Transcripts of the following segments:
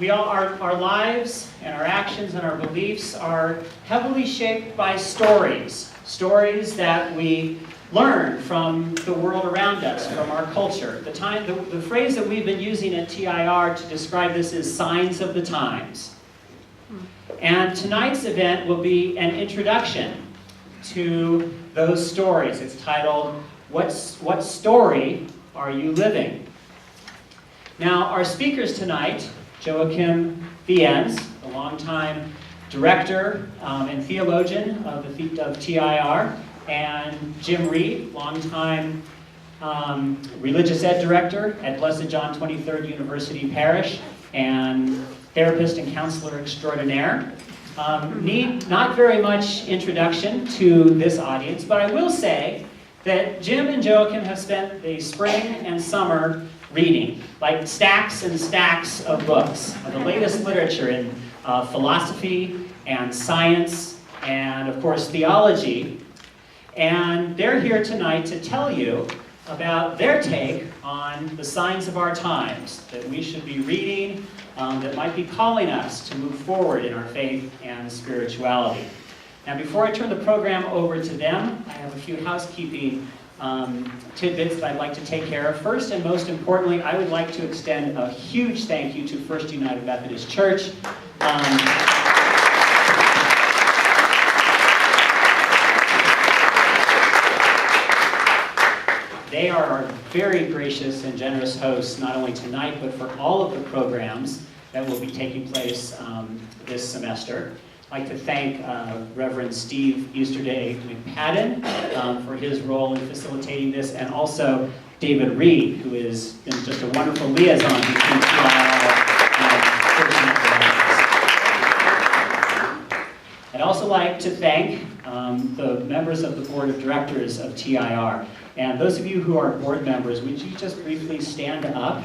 Our lives and our actions and our beliefs are heavily shaped by stories that we learn from the world around us, from our culture. The phrase that we've been using at TIR to describe this is signs of the times. And tonight's event will be an introduction to those stories. It's titled, What Story Are You Living? Now, our speakers tonight, Joachim Viens, a longtime director and theologian of TIR, and Jim Reid, longtime religious ed director at Blessed John 23rd University Parish, and therapist and counselor extraordinaire. Need not very much introduction to this audience, but I will say that Jim and Joachim have spent the spring and summer reading, like stacks and stacks of books, of the latest literature in philosophy and science and, of course, theology. And they're here tonight to tell you about their take on the signs of our times that we should be reading, that might be calling us to move forward in our faith and spirituality. Now, before I turn the program over to them, I have a few housekeeping tidbits that I'd like to take care of. First and most importantly, I would like to extend a huge thank you to First United Methodist Church. They are our very gracious and generous hosts, not only tonight, but for all of the programs that will be taking place this semester. I'd like to thank Reverend Steve Easterday McPadden for his role in facilitating this, and also David Reid, who has been just a wonderful liaison between TIR and First Methodist. I'd also like to thank the members of the board of directors of TIR. And those of you who are board members, would you just briefly stand up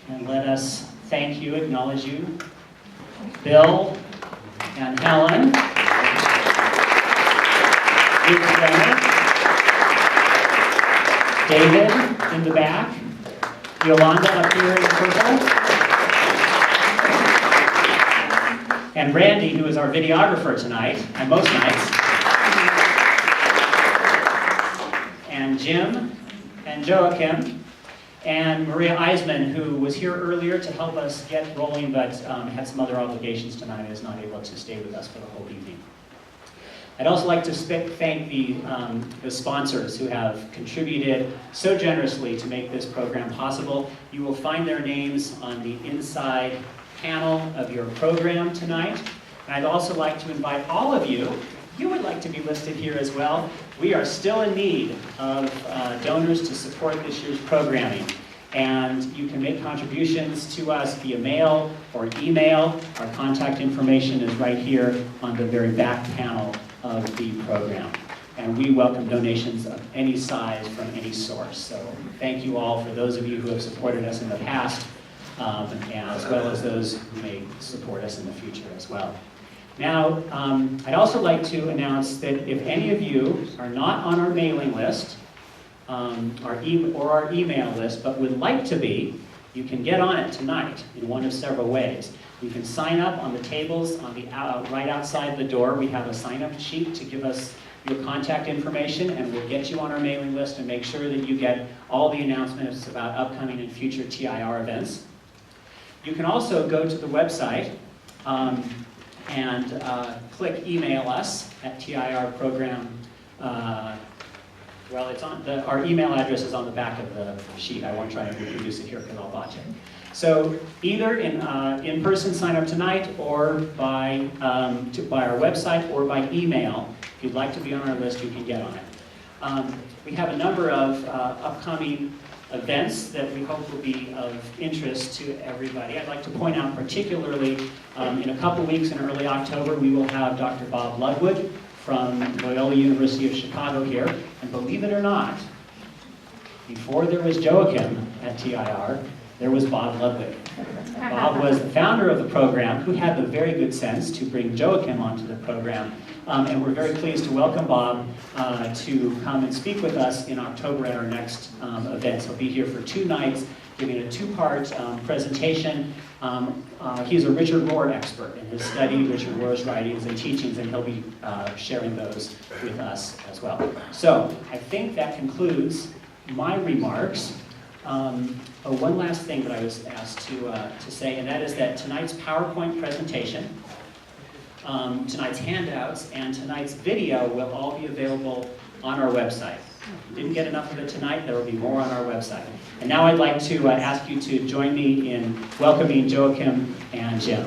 and let us thank you, acknowledge you. Bill and Helen. David in the back. Yolanda up here in the purple. And Randy, who is our videographer tonight, and most nights. And Jim and Joachim. And Maria Eisman, who was here earlier to help us get rolling, but had some other obligations tonight and is not able to stay with us for the whole evening. I'd also like to thank the sponsors who have contributed so generously to make this program possible. You will find their names on the inside panel of your program tonight. And I'd also like to invite all of you, if you would like to be listed here as well. We are still in need of donors to support this year's programming. And you can make contributions to us via mail or email. Our contact information is right here on the very back panel of the program. And we welcome donations of any size from any source. So thank you all for those of you who have supported us in the past, as well as those who may support us in the future as well. Now, I'd also like to announce that if any of you are not on our mailing list, or our email list, but would like to be, you can get on it tonight in one of several ways. You can sign up on the tables on the right outside the door. We have a sign-up sheet to give us your contact information, and we'll get you on our mailing list and make sure that you get all the announcements about upcoming and future TIR events. You can also go to the website and click email us at TIR program. Well, it's on our email address is on the back of the sheet. I won't try to reproduce it here because I'll botch it. So either in person sign up tonight, or by our website, or by email. If you'd like to be on our list, you can get on it. We have a number of upcoming events that we hope will be of interest to everybody. I'd like to point out particularly in a couple weeks in early October, we will have Dr. Bob Ludwood from Loyola University of Chicago here. And believe it or not, before there was Joachim at TIR, there was Bob Ludwood. Bob was the founder of the program, who had the very good sense to bring Joachim onto the program. And we're very pleased to welcome Bob to come and speak with us in October at our next event. He'll be here for 2 nights giving a two-part presentation. He's a Richard Rohr expert and has studied Richard Rohr's writings and teachings, and he'll be sharing those with us as well. So I think that concludes my remarks. One last thing that I was asked to say, and that is that tonight's PowerPoint presentation, tonight's handouts, and tonight's video will all be available on our website. If you didn't get enough of it tonight, there will be more on our website. And now I'd like to ask you to join me in welcoming Joachim and Jim.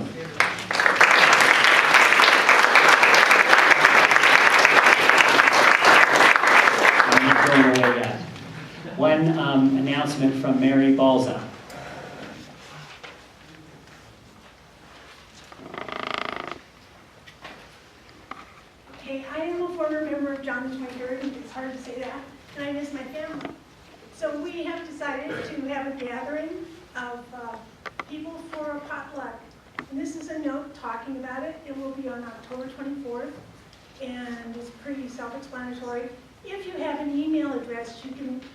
I'm not going away yet. One announcement from Mary Balza. Okay, I am a former member of John the 23rd, it's hard to say that, and I miss my family. So we have decided to have a gathering of people for a potluck. And this is a note talking about it. It will be on October 24th, and it's pretty self-explanatory. If you have an email address,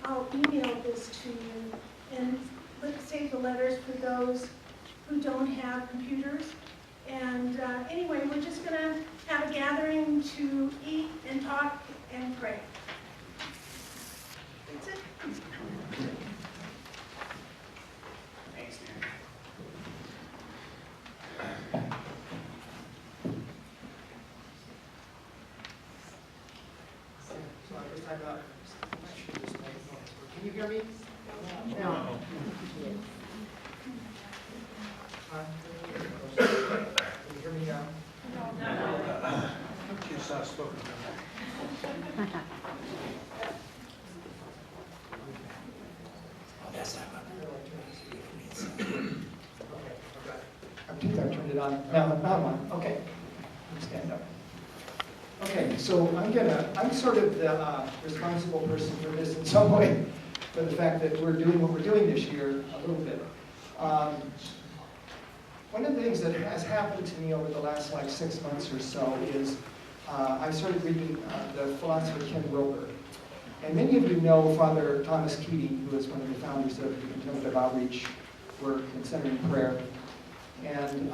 I'll email this to you, and let's save the letters for those who don't have computers. And anyway, we're just going to have a gathering to eat and talk and pray. That's it. Thanks, Mary. So I just have can you hear me? No. Can you hear me now? No. She's soft-spoken. I think I turned it on. Now I'm on. Okay. Stand up. Okay, so I'm sort of the responsible person for this in some way, for the fact that we're doing what we're doing this year a little bit. One of the things that has happened to me over the last 6 months or so is I started reading the philosopher Ken Wilber. And many of you know Father Thomas Keating, who is one of the founders of the contemplative outreach work and Center in Prayer. And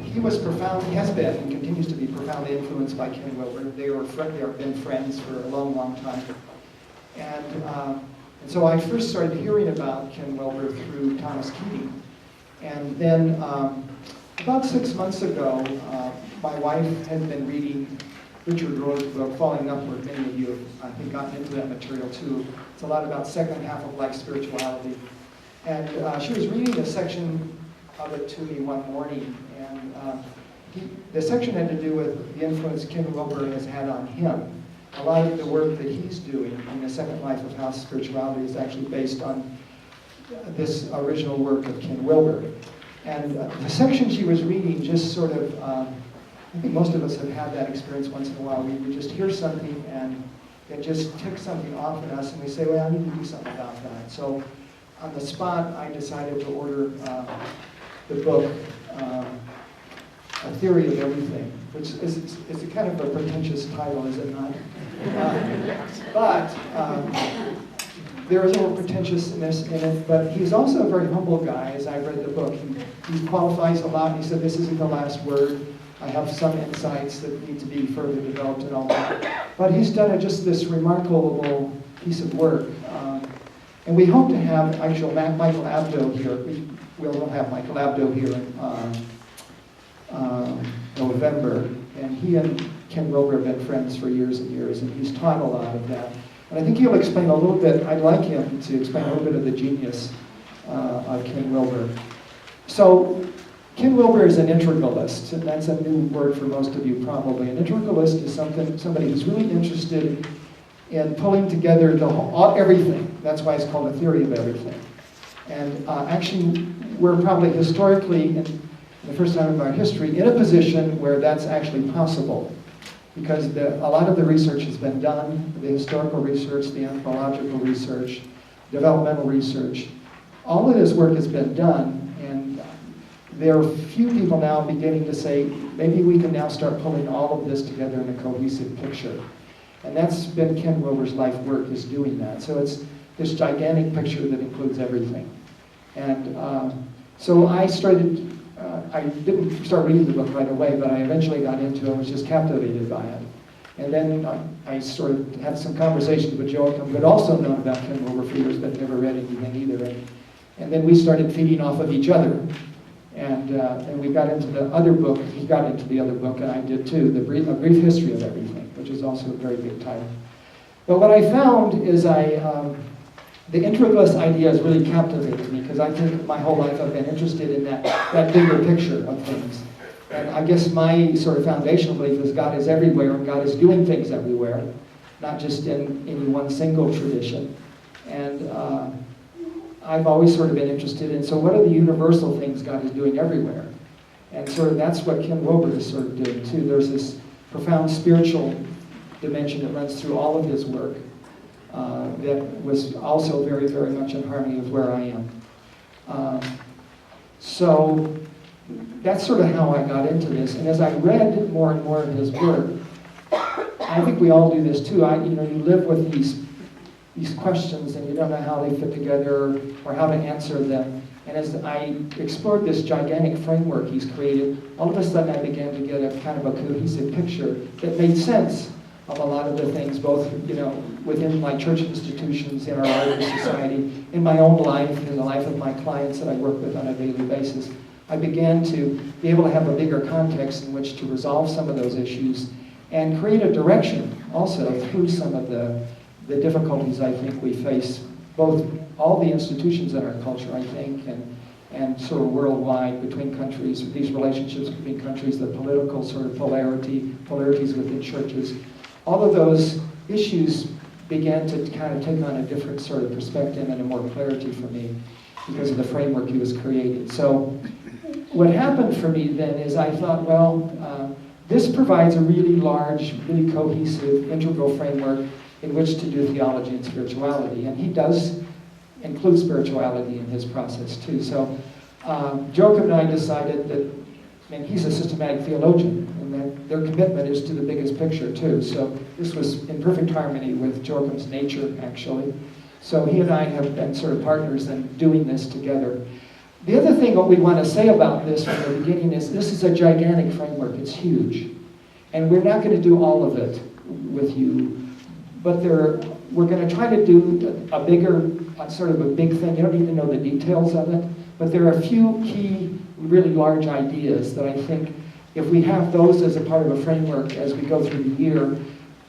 he was profound, he has been and continues to be profoundly influenced by Ken Wilber. They have been friends for a long, long time. And so I first started hearing about Ken Wilber through Thomas Keating. And then about 6 months ago, my wife had been reading Richard Rohr's book, Falling Upward. Many of you have, I think, gotten into that material too. It's a lot about second half of life spirituality. And she was reading a section of it to me one morning, and the section had to do with the influence Ken Wilber has had on him. A lot of the work that he's doing in the second life of house spirituality is actually based on this original work of Ken Wilber. And the section she was reading just sort of, I think most of us have had that experience once in a while. We just hear something and it just ticks something off in us, and we say, well, I need to do something about that. So on the spot, I decided to order the book, A Theory of Everything, which is a kind of a pretentious title, is it not? But there is a little pretentiousness in it, but he's also a very humble guy, as I read the book. He qualifies a lot, and he said, this isn't the last word. I have some insights that need to be further developed and all that. But he's done just this remarkable piece of work. And we hope to have, actually, Michael Abdo here. We'll have Michael Abdo here in November. And he and Ken Wilber have been friends for years and years, and he's taught a lot of that. And I think he'll explain a little bit, I'd like him to explain a little bit of the genius of Ken Wilber. So, Ken Wilber is an integralist, and that's a new word for most of you probably. An integralist is somebody who's really interested in pulling together everything. That's why it's called a theory of everything. And actually, we're probably historically, in the first time of our history, in a position where that's actually possible. Because a lot of the research has been done, the historical research, the anthropological research, developmental research. All of this work has been done, and there are few people now beginning to say, maybe we can now start pulling all of this together in a cohesive picture. And that's been Ken Wilber's life work, is doing that. So it's this gigantic picture that includes everything. And so I started, I didn't start reading the book right away, but I eventually got into it and was just captivated by it. And then I sort of had some conversations with Joachim, who had also known about Ken Wilber for years, but never read anything either. And then we started feeding off of each other. And we got into the other book, he got into the other book, and I did too, A Brief History of Everything, which is also a very big title. But what I found is the integralist idea has really captivated me, because I think my whole life I've been interested in that bigger picture of things. And I guess my sort of foundational belief is God is everywhere, and God is doing things everywhere, not just in any one single tradition. And I've always sort of been interested in, so what are the universal things God is doing everywhere? And sort of that's what Ken Wilber is sort of doing too. There's this profound spiritual dimension that runs through all of his work that was also very, very much in harmony with where I am. So that's sort of how I got into this. And as I read more and more of his work, I think we all do this too. You live with these questions and you don't know how they fit together or how to answer them. And as I explored this gigantic framework he's created, all of a sudden I began to get a kind of a cohesive picture that made sense of a lot of the things, both within my church institutions, in our larger society, in my own life, in the life of my clients that I work with on a daily basis. I began to be able to have a bigger context in which to resolve some of those issues and create a direction also through some of the difficulties I think we face, both all the institutions in our culture, I think, and sort of worldwide between countries, these relationships between countries, the political sort of polarities within churches. All of those issues began to kind of take on a different sort of perspective and a more clarity for me because of the framework he was creating. So what happened for me then is I thought, well, this provides a really large, really cohesive, integral framework in which to do theology and spirituality. And he does include spirituality in his process too. So Joachim and I decided that, he's a systematic theologian, and that their commitment is to the biggest picture too. So this was in perfect harmony with Joachim's nature, actually. So he and I have been sort of partners in doing this together. The other thing what we want to say about this from the beginning is this is a gigantic framework. It's huge. And we're not going to do all of it with you. But we're going to try to do a bigger, sort of a big thing. You don't need to know the details of it. But there are a few key, really large ideas that I think if we have those as a part of a framework as we go through the year,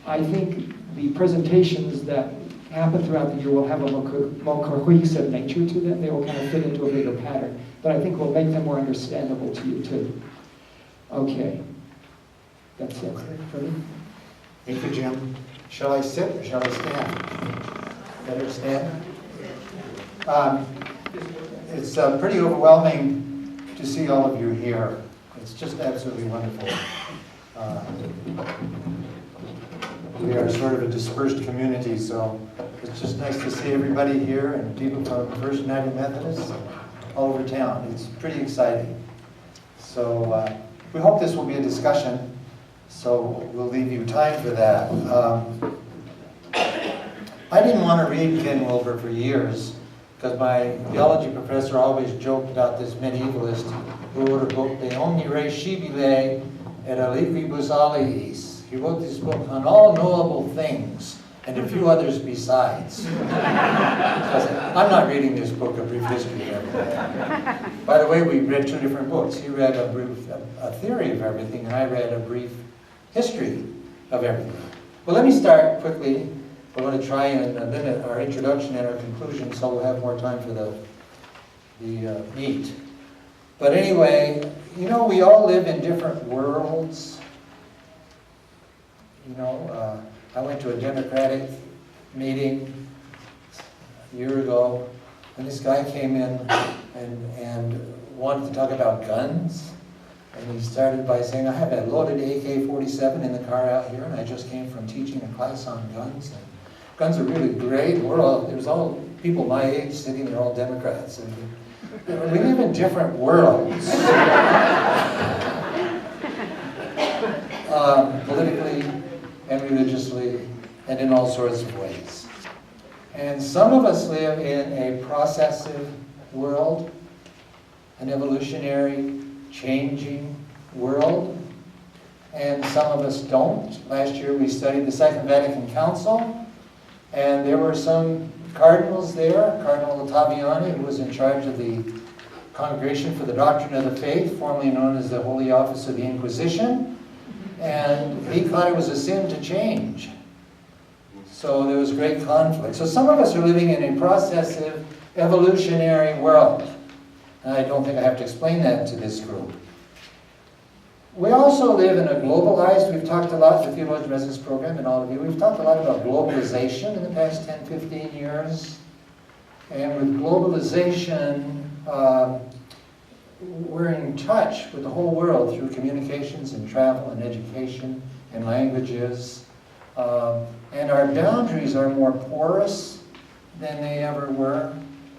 I think the presentations that happen throughout the year will have a more cohesive nature to them. They will kind of fit into a bigger pattern. But I think we'll make them more understandable to you too. Okay. That's it. Thank you, Jim. Shall I sit or shall I stand? Better stand? It's pretty overwhelming to see all of you here. It's just absolutely wonderful. We are sort of a dispersed community, so it's just nice to see everybody here and people from First United Methodist all over town. It's pretty exciting. So we hope this will be a discussion. So we'll leave you time for that. I didn't want to read Ken Wilber for years because my theology professor always joked about this medievalist who wrote a book, De Omnire Scibile et Aliquibus Aliis. He wrote this book on all knowable things and a few others besides. I'm not reading this book, A Brief History of Everything. By the way, we read two different books. He read a theory of everything, and I read a brief history of everything. Well, let me start quickly. We're going to try and limit our introduction and our conclusion so we'll have more time for the meat. But anyway, we all live in different worlds. I went to a Democratic meeting a year ago, and this guy came in and wanted to talk about guns. And he started by saying, I have a loaded AK-47 in the car out here, and I just came from teaching a class on guns. And guns are really great. There's all people my age sitting there, all Democrats. And we live in different worlds. Politically and religiously and in all sorts of ways. And some of us live in a processive, world, an evolutionary, changing world, and some of us don't. Last year we studied the Second Vatican Council, and there were some cardinals there. Cardinal Ottaviani, who was in charge of the Congregation for the Doctrine of the Faith, formerly known as the Holy Office of the Inquisition, and he thought it was a sin to change. So there was great conflict. So some of us are living in a processive, evolutionary world. And I don't think I have to explain that to this group. We also live in a globalized, we've talked a lot, the Theologian Residence Program and all of you, we've talked a lot about globalization in the past 10, 15 years. And with globalization, we're in touch with the whole world through communications and travel and education and languages. And our boundaries are more porous than they ever were.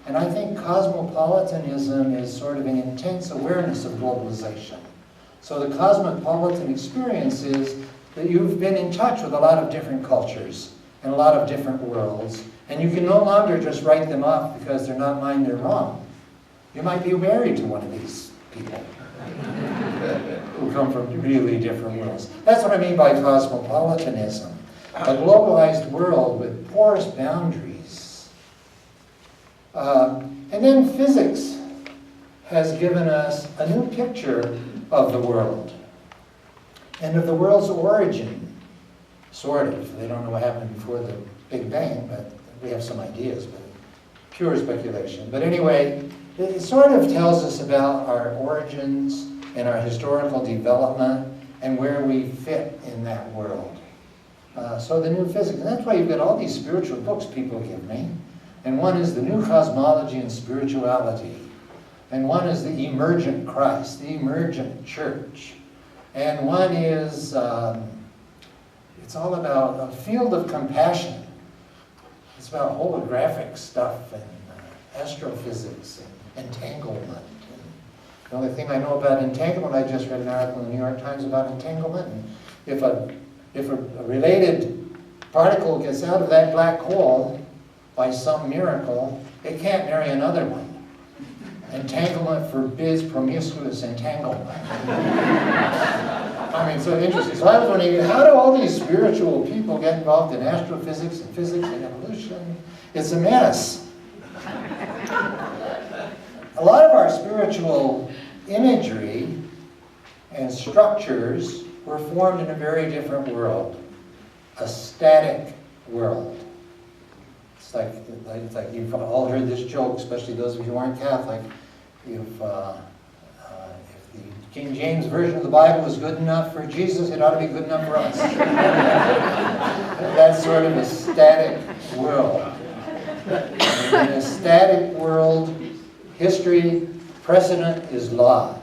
And I think cosmopolitanism is sort of an intense awareness of globalization. So the cosmopolitan experience is that you've been in touch with a lot of different cultures and a lot of different worlds, and you can no longer just write them off because they're not mine, they're wrong. You might be married to one of these people who come from really different worlds. That's what I mean by cosmopolitanism. A globalized world with porous boundaries. And then physics has given us a new picture of the world and of the world's origin, sort of. They don't know what happened before the Big Bang, but we have some ideas, but pure speculation. But anyway, it sort of tells us about our origins and our historical development and where we fit in that world. So the new physics, and that's why you've got all these spiritual books people give me. And one is the New Cosmology and Spirituality. And one is the Emergent Christ, the Emergent Church. And one is, it's all about a field of compassion. It's about holographic stuff and astrophysics and entanglement. And the only thing I know about entanglement, I just read an article in the New York Times about entanglement. And if a related particle gets out of that black hole by some miracle, it can't marry another one. Entanglement forbids promiscuous entanglement. I mean, so interesting. So I was wondering, how do all these spiritual people get involved in astrophysics and physics and evolution? It's a mess. A lot of our spiritual imagery and structures were formed in a very different world, a static world. It's like you've all heard this joke, especially those of you who aren't Catholic. If the King James Version of the Bible is good enough for Jesus, it ought to be good enough for us. That's sort of a static world. In a static world, history, precedent is law.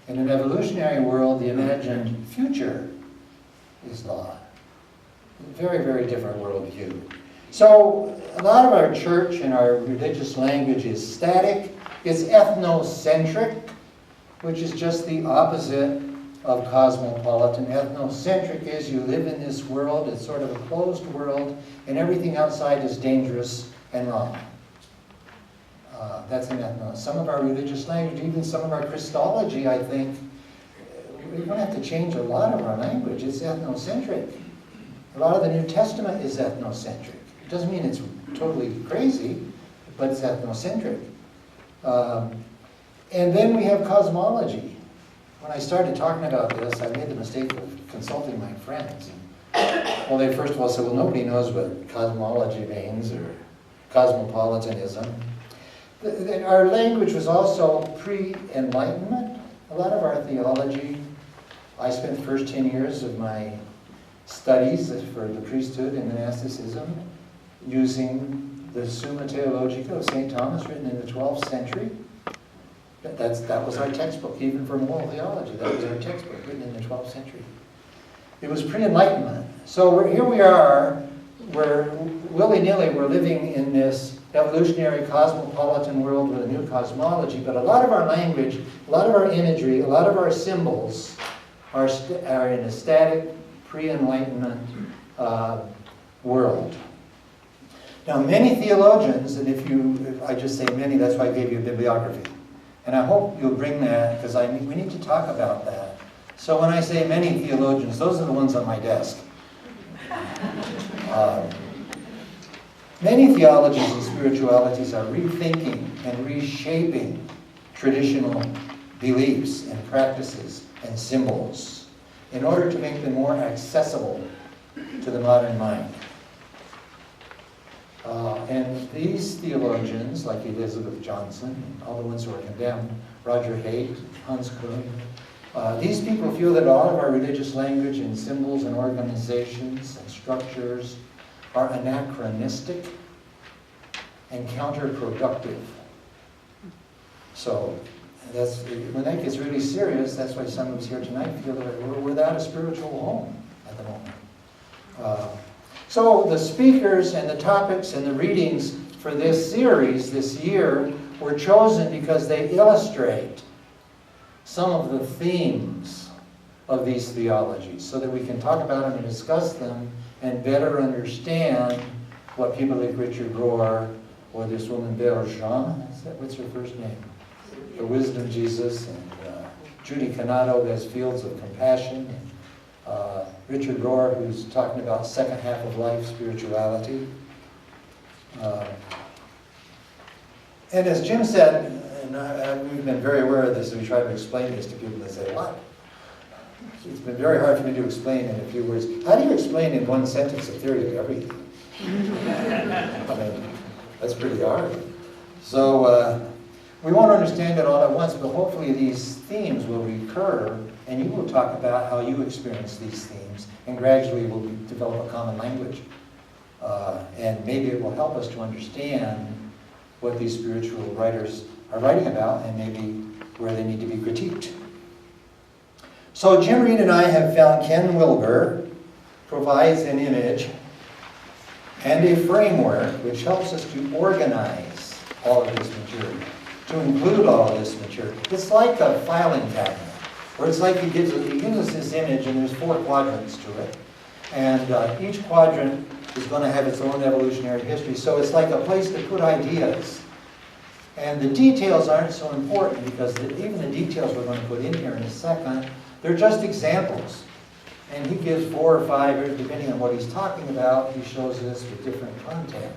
In an evolutionary world, the imagined future is law. Very, very different worldview. So a lot of our church and our religious language is static. It's ethnocentric, which is just the opposite of cosmopolitan. Ethnocentric is you live in this world, it's sort of a closed world, and everything outside is dangerous and wrong. That's an ethno. Some of our religious language, even some of our Christology, I think, we don't have to change a lot of our language. It's ethnocentric. A lot of the New Testament is ethnocentric. It doesn't mean it's totally crazy, but it's ethnocentric. And then we have cosmology. When I started talking about this, I made the mistake of consulting my friends. Well, they first of all said, well, nobody knows what cosmology means or cosmopolitanism. Our language was also pre-Enlightenment. A lot of our theology, I spent the first 10 years of my studies for the priesthood and monasticism using the Summa Theologica of St. Thomas, written in the 12th century. That was our textbook, even for moral theology. That was our textbook, written in the 12th century. It was pre-Enlightenment. So here we are, we're willy-nilly, we're living in this evolutionary cosmopolitan world with a new cosmology, but a lot of our language, a lot of our imagery, a lot of our symbols are in a static, pre-Enlightenment world. Now, many theologians, and if I just say many, that's why I gave you a bibliography. And I hope you'll bring that, because we need to talk about that. So when I say many theologians, those are the ones on my desk. Many theologies and spiritualities are rethinking and reshaping traditional beliefs and practices and symbols in order to make them more accessible to the modern mind. And these theologians, like Elizabeth Johnson, all the ones who are condemned, Roger Haidt, Hans Kuhn, these people feel that all of our religious language and symbols and organizations and structures are anachronistic and counterproductive. So when that gets really serious, that's why some of us here tonight feel that we're without a spiritual home at the moment. So the speakers and the topics and the readings for this series this year were chosen because they illustrate some of the themes of these theologies so that we can talk about them and discuss them and better understand what people like Richard Rohr or this woman Bergeron, what's her first name? The Wisdom of Jesus, and Judy Canado, who has Fields of Compassion, and Richard Rohr, who's talking about second half of life spirituality. And as Jim said, and we've been very aware of this, and we try to explain this to people that say, what? It's been very hard for me to explain in a few words. How do you explain in one sentence a theory of everything? I mean, that's pretty hard. So we won't understand it all at once, but hopefully these themes will recur, and you will talk about how you experience these themes, and gradually we'll develop a common language. And maybe it will help us to understand what these spiritual writers are writing about, and maybe where they need to be critiqued. So Jim Reid and I have found Ken Wilber provides an image and a framework which helps us to organize all of this material, to include all of this material. It's like a filing cabinet, where it's like he gives us this image, and there's 4 quadrants to it. And each quadrant is going to have its own evolutionary history. So it's like a place to put ideas. And the details aren't so important, because even the details we're going to put in here in a second, they're just examples. And he gives 4 or 5, depending on what he's talking about, he shows this with different content.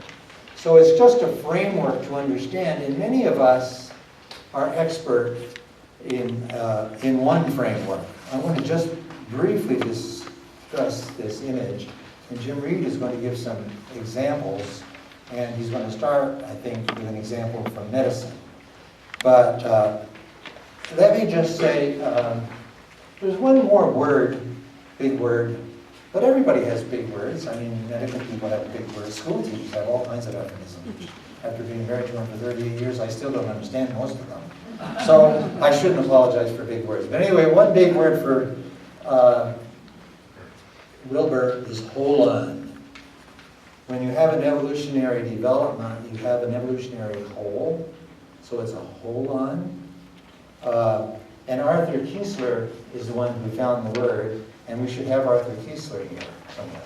So it's just a framework to understand, and many of us are expert in one framework. I want to just briefly discuss this image, and Jim Reid is going to give some examples, and he's going to start, I think, with an example from medicine. But let me just say, there's one more word, big word, but everybody has big words. I mean, medical people have big words. School teachers have all kinds of euphemisms. After being married to them for 38 years, I still don't understand most of them. So I shouldn't apologize for big words. But anyway, one big word for Wilber is holon. When you have an evolutionary development, you have an evolutionary whole. So it's a holon. And Arthur Kiesler is the one who found the word, and we should have Arthur Kiesler here somewhere.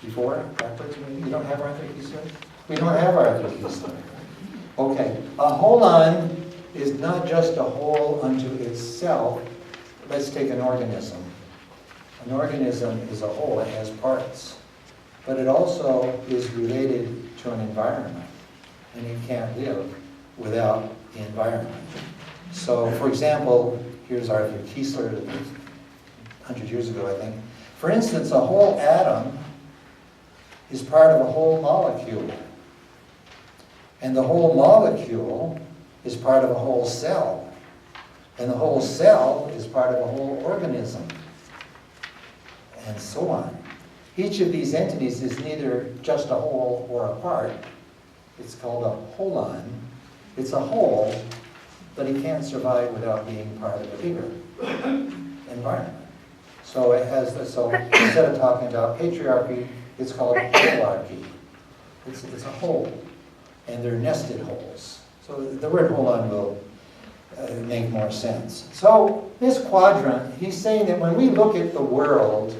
Before? Backwards maybe? You don't have Arthur Kiesler? We don't have Arthur Kiesler. Okay. A holon is not just a whole unto itself. Let's take an organism. An organism is a whole. It has parts. But it also is related to an environment. And you can't live without the environment. So, for example, here's Arthur Kiesler, 100 years ago, I think. For instance, a whole atom is part of a whole molecule. And the whole molecule is part of a whole cell. And the whole cell is part of a whole organism. And so on. Each of these entities is neither just a whole or a part. It's called a holon. It's a whole, but it can't survive without being part of a bigger environment. So it has this, so instead of talking about patriarchy, it's called holarchy. It's a whole, and they're nested holes. So the word holon will make more sense. So this quadrant, he's saying that when we look at the world,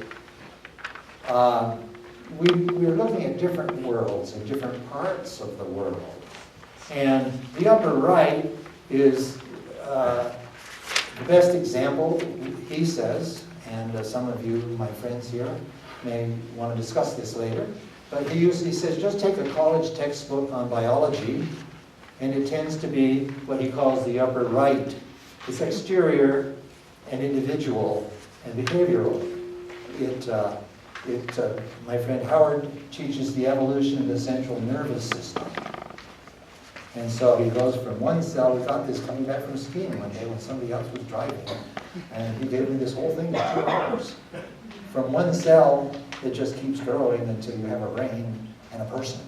we're looking at different worlds and different parts of the world. And the upper right is the best example, he says, and some of you, my friends here, may want to discuss this later. But he says, just take a college textbook on biology, and it tends to be what he calls the upper right. It's exterior and individual and behavioral. My friend Howard teaches the evolution of the central nervous system. And so he goes from one cell, we got this coming back from skiing one day when somebody else was driving, and he gave me this whole thing in 2 hours. From one cell, it just keeps growing until you have a brain and a person.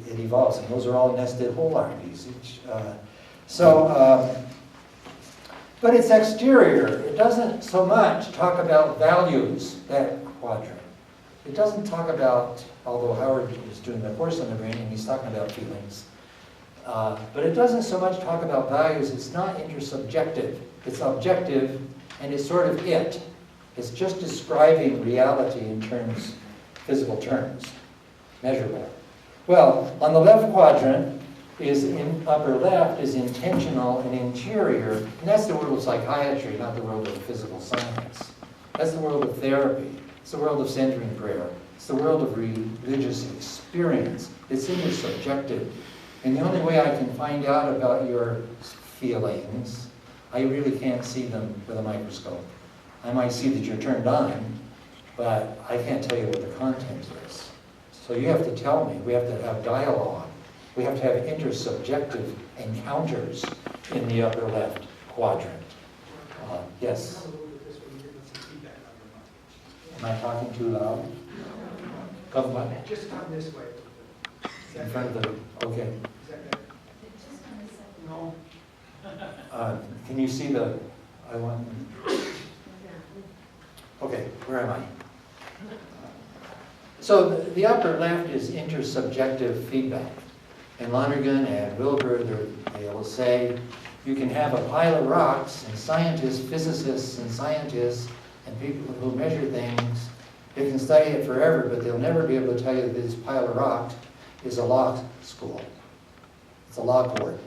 It evolves, and those are all nested holarchies. But it's exterior. It doesn't so much talk about values, that quadrant. It doesn't talk about, although Howard is doing the course on the brain, and he's talking about feelings. But it doesn't so much talk about values. It's not intersubjective. It's objective, and it's sort of it. It's just describing reality in terms, physical terms, measurable. Well, on the left quadrant, upper left is intentional and interior, and that's the world of psychiatry, not the world of physical science. That's the world of therapy. It's the world of centering prayer. It's the world of religious experience. It's intersubjective. And the only way I can find out about your feelings, I really can't see them with a microscope. I might see that you're turned on, but I can't tell you what the content is. So you have to tell me. We have to have dialogue. We have to have intersubjective encounters in the upper left quadrant. Yes? Am I talking too loud? Come on. Just come this way. In front of the, okay. Is that better? No. Can you see the, okay, where am I? So the upper left is intersubjective feedback. And Lonergan and Wilbur, they will say, you can have a pile of rocks, and scientists, physicists and scientists, and people who measure things, they can study it forever, but they'll never be able to tell you that this pile of rocks is a law school. It's a law court.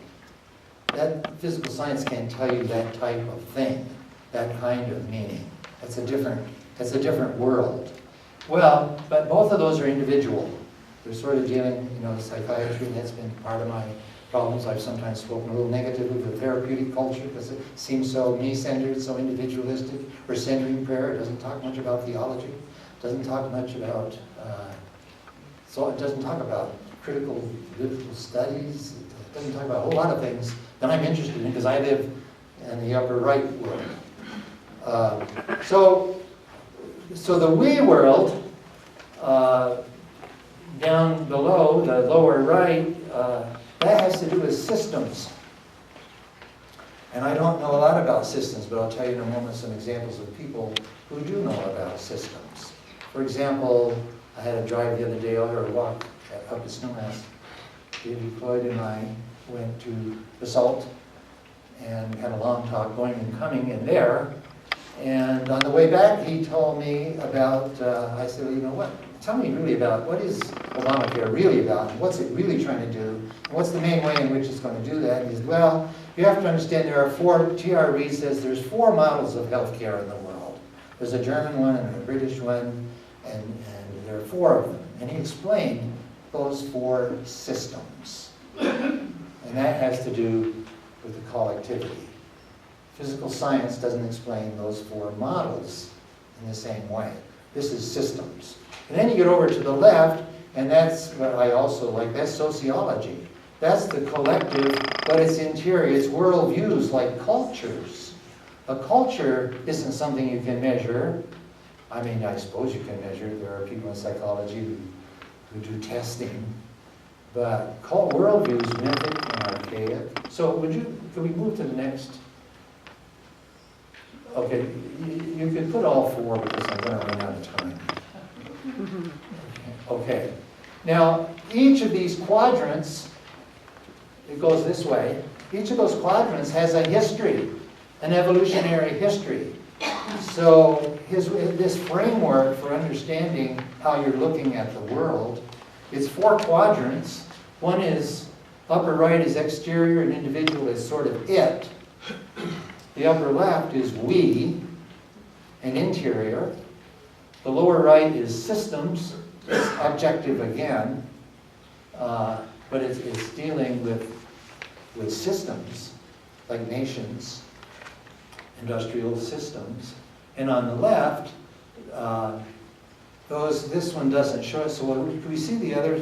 That physical science can't tell you that type of thing, that kind of meaning. That's a different world. Well, but both of those are individual. They're sort of dealing, psychiatry, and that's been part of my problems. I've sometimes spoken a little negatively of the therapeutic culture because it seems so me-centered, so individualistic. Or centering prayer. It doesn't talk much about theology. It doesn't talk much about, it doesn't talk about critical biblical studies. It doesn't talk about a whole lot of things that I'm interested in because I live in the upper right world. So the we world, down below, the lower right, that has to do with systems. And I don't know a lot about systems, but I'll tell you in a moment some examples of people who do know about systems. For example, I had a drive the other day, or a walk up to Snowmass. David Floyd and I went to Basalt and had a long talk going and coming in there. And on the way back, he told me about, I said, well, you know what? Tell me really about what is Obamacare really about, and what's it really trying to do, and what's the main way in which it's going to do that? And he said, well, you have to understand there are four, T.R. Reid says there's 4 models of healthcare in the world. There's a German one and a British one, and there are 4 of them. And he explained those 4 systems. And that has to do with the collectivity. Physical science doesn't explain those 4 models in the same way. This is systems. And then you get over to the left, and that's what I also like, that's sociology. That's the collective, but it's interior, it's worldviews like cultures. A culture isn't something you can measure. I mean, I suppose you can measure. There are people in psychology who do testing. But worldview is mythic and archaic. So can we move to the next? Okay, you can put all 4 because I'm going to run out of time. Okay. Now, each of these quadrants, it goes this way. Each of those quadrants has a history, an evolutionary history. So this framework for understanding how you're looking at the world, it's 4 quadrants. One is, upper right is exterior and individual is sort of it. The upper left is we and interior. The lower right is systems, it's objective again, but it's dealing with systems, like nations, industrial systems. And on the left, this one doesn't show us, so can we see the other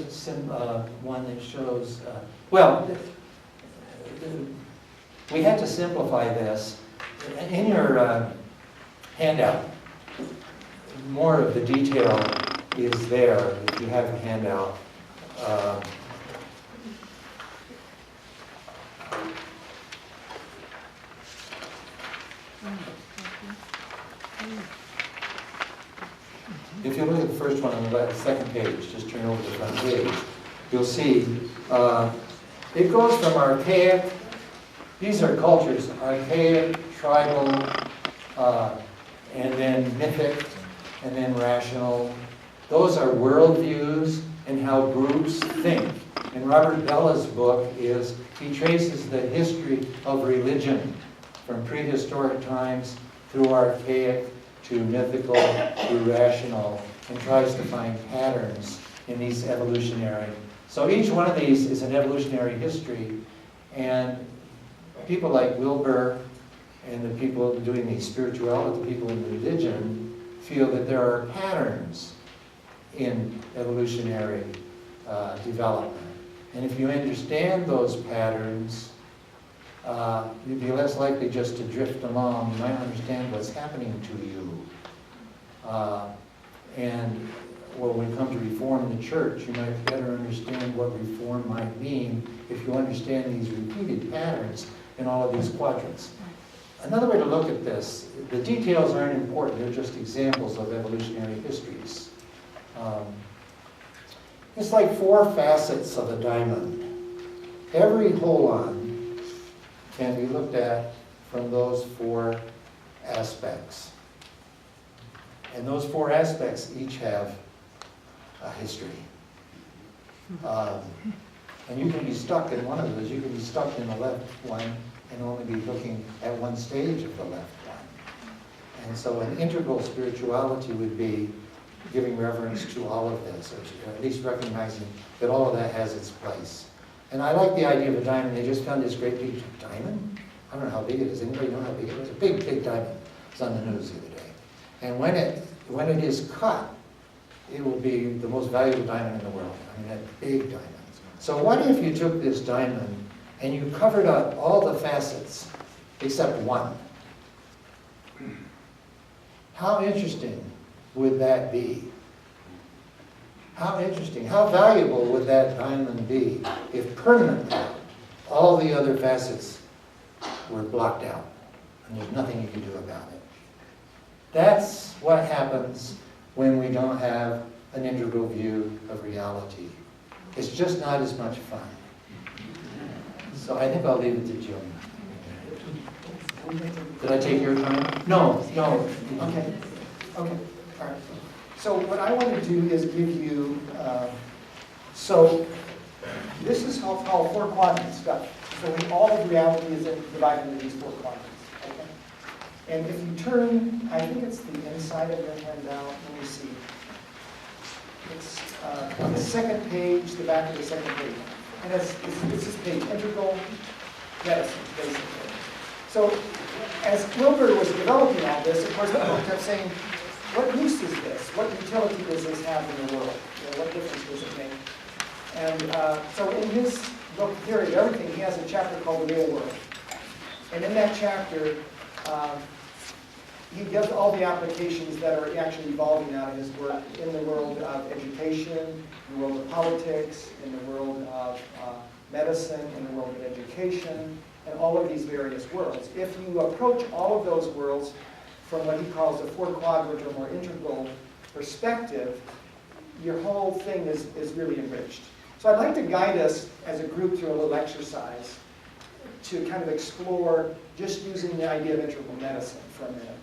one that shows, we had to simplify this. In your handout, more of the detail is there if you have a handout. If you look at the first one on the left, second page, just turn over the front page, you'll see it goes from archaic, these are cultures, archaic, tribal, and then mythic, and then rational. Those are worldviews and how groups think. And Robert Bella's book is, he traces the history of religion from prehistoric times through archaic to mythical to rational, and tries to find patterns in these evolutionary. So each one of these is an evolutionary history, and people like Wilbur and the people doing the spirituality, the people in religion, feel that there are patterns in evolutionary development. And if you understand those patterns, you'd be less likely just to drift along. You might understand what's happening to you. And when we come to reform the church, you might better understand what reform might mean if you understand these repeated patterns in all of these quadrants. Another way to look at this, the details aren't important, they're just examples of evolutionary histories. It's like 4 facets of a diamond. Every hole-on can be looked at from those 4 aspects. And those 4 aspects each have a history. And you can be stuck in one of those. You can be stuck in the left one and only be looking at one stage of the left one. And so an integral spirituality would be giving reverence to all of this, or at least recognizing that all of that has its place. And I like the idea of a diamond. They just found this great big diamond. I don't know how big it is. Anybody know how big it is? It's a big, big diamond. It's on the news the other day. And when it is cut, it will be the most valuable diamond in the world. I mean, that big diamond. So what if you took this diamond and you covered up all the facets except one? How interesting would that be? How interesting, how valuable would that diamond be if permanently all the other facets were blocked out and there's nothing you can do about it? That's what happens when we don't have an integral view of reality. It's just not as much fun. So I think I'll leave it to Jim. Did I take your time? No. Okay. All right. So what I want to do is give you, so this is how 4 quadrants stuff. So all of reality is divided into these 4 quadrants. Okay? And if you turn, I think it's the inside of your handout. Let me see. It's on the second page, the back of the second page. And it's this page, integral medicine, basically. So as Wilbur was developing all this, of course, people kept saying, what use is this? What utility does this have in the world? What difference does it make? And so in his book, Theory of Everything, he has a chapter called The Real World. And in that chapter, he gives all the applications that are actually evolving out of his work in the world of education, in the world of politics, in the world of medicine, in the world of education, and all of these various worlds. If you approach all of those worlds from what he calls a 4-quadrant or more integral perspective, your whole thing is really enriched. So I'd like to guide us as a group through a little exercise to kind of explore just using the idea of integral medicine for a minute.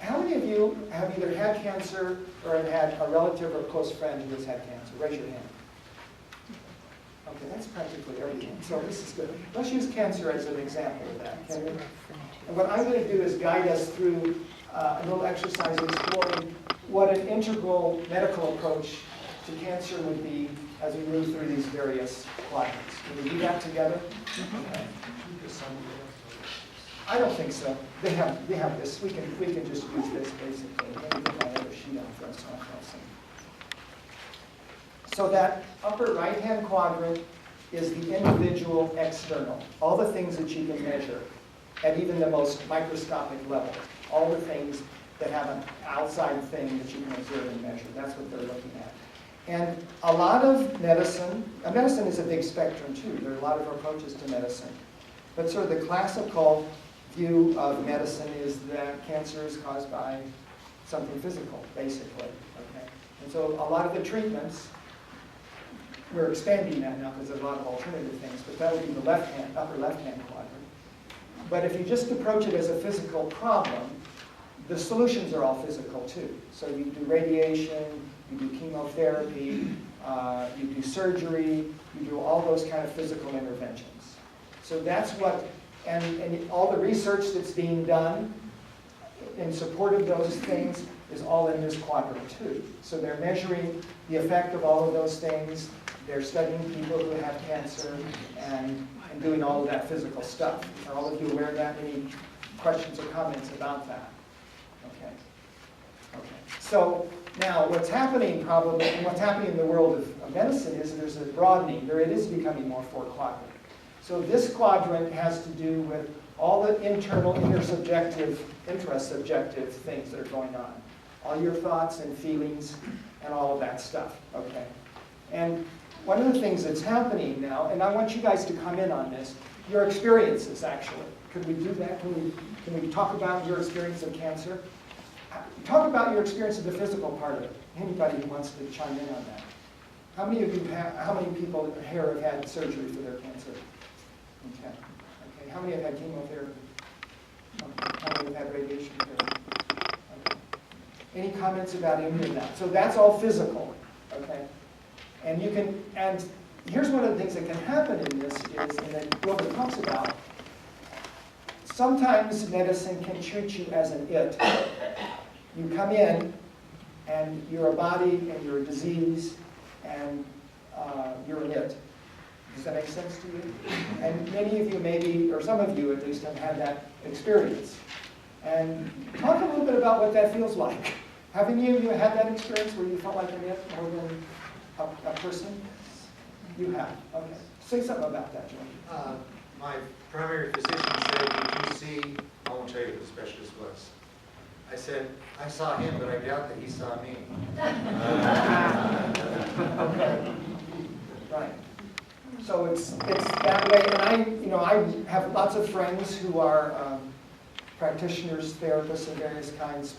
How many of you have either had cancer or have had a relative or close friend who has had cancer? Raise your hand. Okay, that's practically everyone. So this is good. Let's use cancer as an example of that, can we? And what I'm going to do is guide us through a little exercise exploring what an integral medical approach to cancer would be as we move through these various quadrants. Can we do that together? Okay. I don't think so. They have this. We can just use this basically. Let me put my other sheet on for us. So that upper right-hand quadrant is the individual external. All the things that you can measure at even the most microscopic level. All the things that have an outside thing that you can observe and measure. That's what they're looking at. And a lot of medicine is a big spectrum too. There are a lot of approaches to medicine. But sort of the classical view of medicine is that cancer is caused by something physical, basically. Okay? And so a lot of the treatments, we're expanding that now because there's a lot of alternative things, but that would be the upper left-hand quadrant. But if you just approach it as a physical problem, the solutions are all physical too. So you do radiation, you do chemotherapy, you do surgery, you do all those kind of physical interventions. So that's what, and all the research that's being done in support of those things is all in this quadrant too. So they're measuring the effect of all of those things. They're studying people who have cancer and doing all of that physical stuff. Are all of you aware of that? Any questions or comments about that? Okay. So now what's happening probably, and what's happening in the world of medicine is there's a broadening. It is becoming more four-quadrant. So this quadrant has to do with all the internal, intersubjective, intrasubjective things that are going on. All your thoughts and feelings and all of that stuff, okay? And one of the things that's happening now, and I want you guys to come in on this, your experiences actually. Could we do that? Can we talk about your experience of cancer? Talk about your experience of the physical part of it. Anybody who wants to chime in on that. How many of you how many people here have had surgery for their cancer? Okay. Okay. How many have had chemotherapy? Okay. How many have had radiation therapy? Okay. Any comments about any of that? So that's all physical. Okay. And here's one of the things that can happen in this is, and that Wilbur talks about, sometimes medicine can treat you as an it. You come in and you're a body and you're a disease and you're an it. Does that make sense to you? And many of you maybe, or some of you at least, have had that experience. And talk a little bit about what that feels like. Have any of you had that experience where you felt like an it more than a person? You have. Okay. Say something about that, Joachim. My primary physician said, "Did you see?" I won't tell you who the specialist was. I said, "I saw him, but I doubt that he saw me." Okay. Right. So it's that way, and I have lots of friends who are practitioners, therapists of various kinds,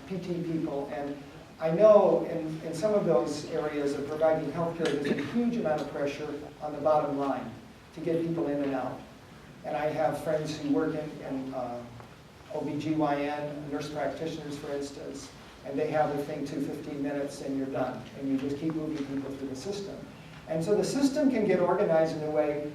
PT people, and I know in some of those areas of providing healthcare, there's a huge amount of pressure on the bottom line to get people in and out. And I have friends who work in OBGYN, nurse practitioners, for instance, and they have a thing 15 minutes and you're done. And you just keep moving people through the system. And so the system can get organized in a way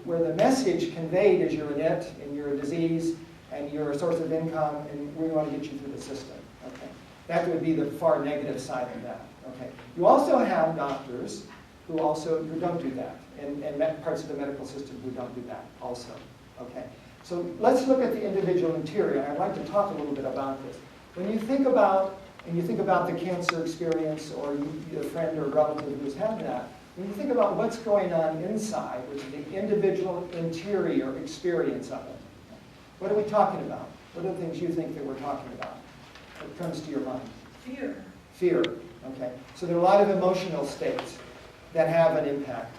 where the message conveyed is you're an it, and you're a disease, and you're a source of income, and we want to get you through the system. Okay. That would be the far negative side of that. Okay. You also have doctors who don't do that, and parts of the medical system who don't do that also. Okay. So let's look at the individual interior. I'd like to talk a little bit about this. When you think about the cancer experience, or a friend or relative who's had that, when you think about what's going on inside, which is the individual interior experience of it, what are we talking about? What are the things you think that we're talking about? What comes to your mind? Fear. Fear. Okay. So there are a lot of emotional states that have an impact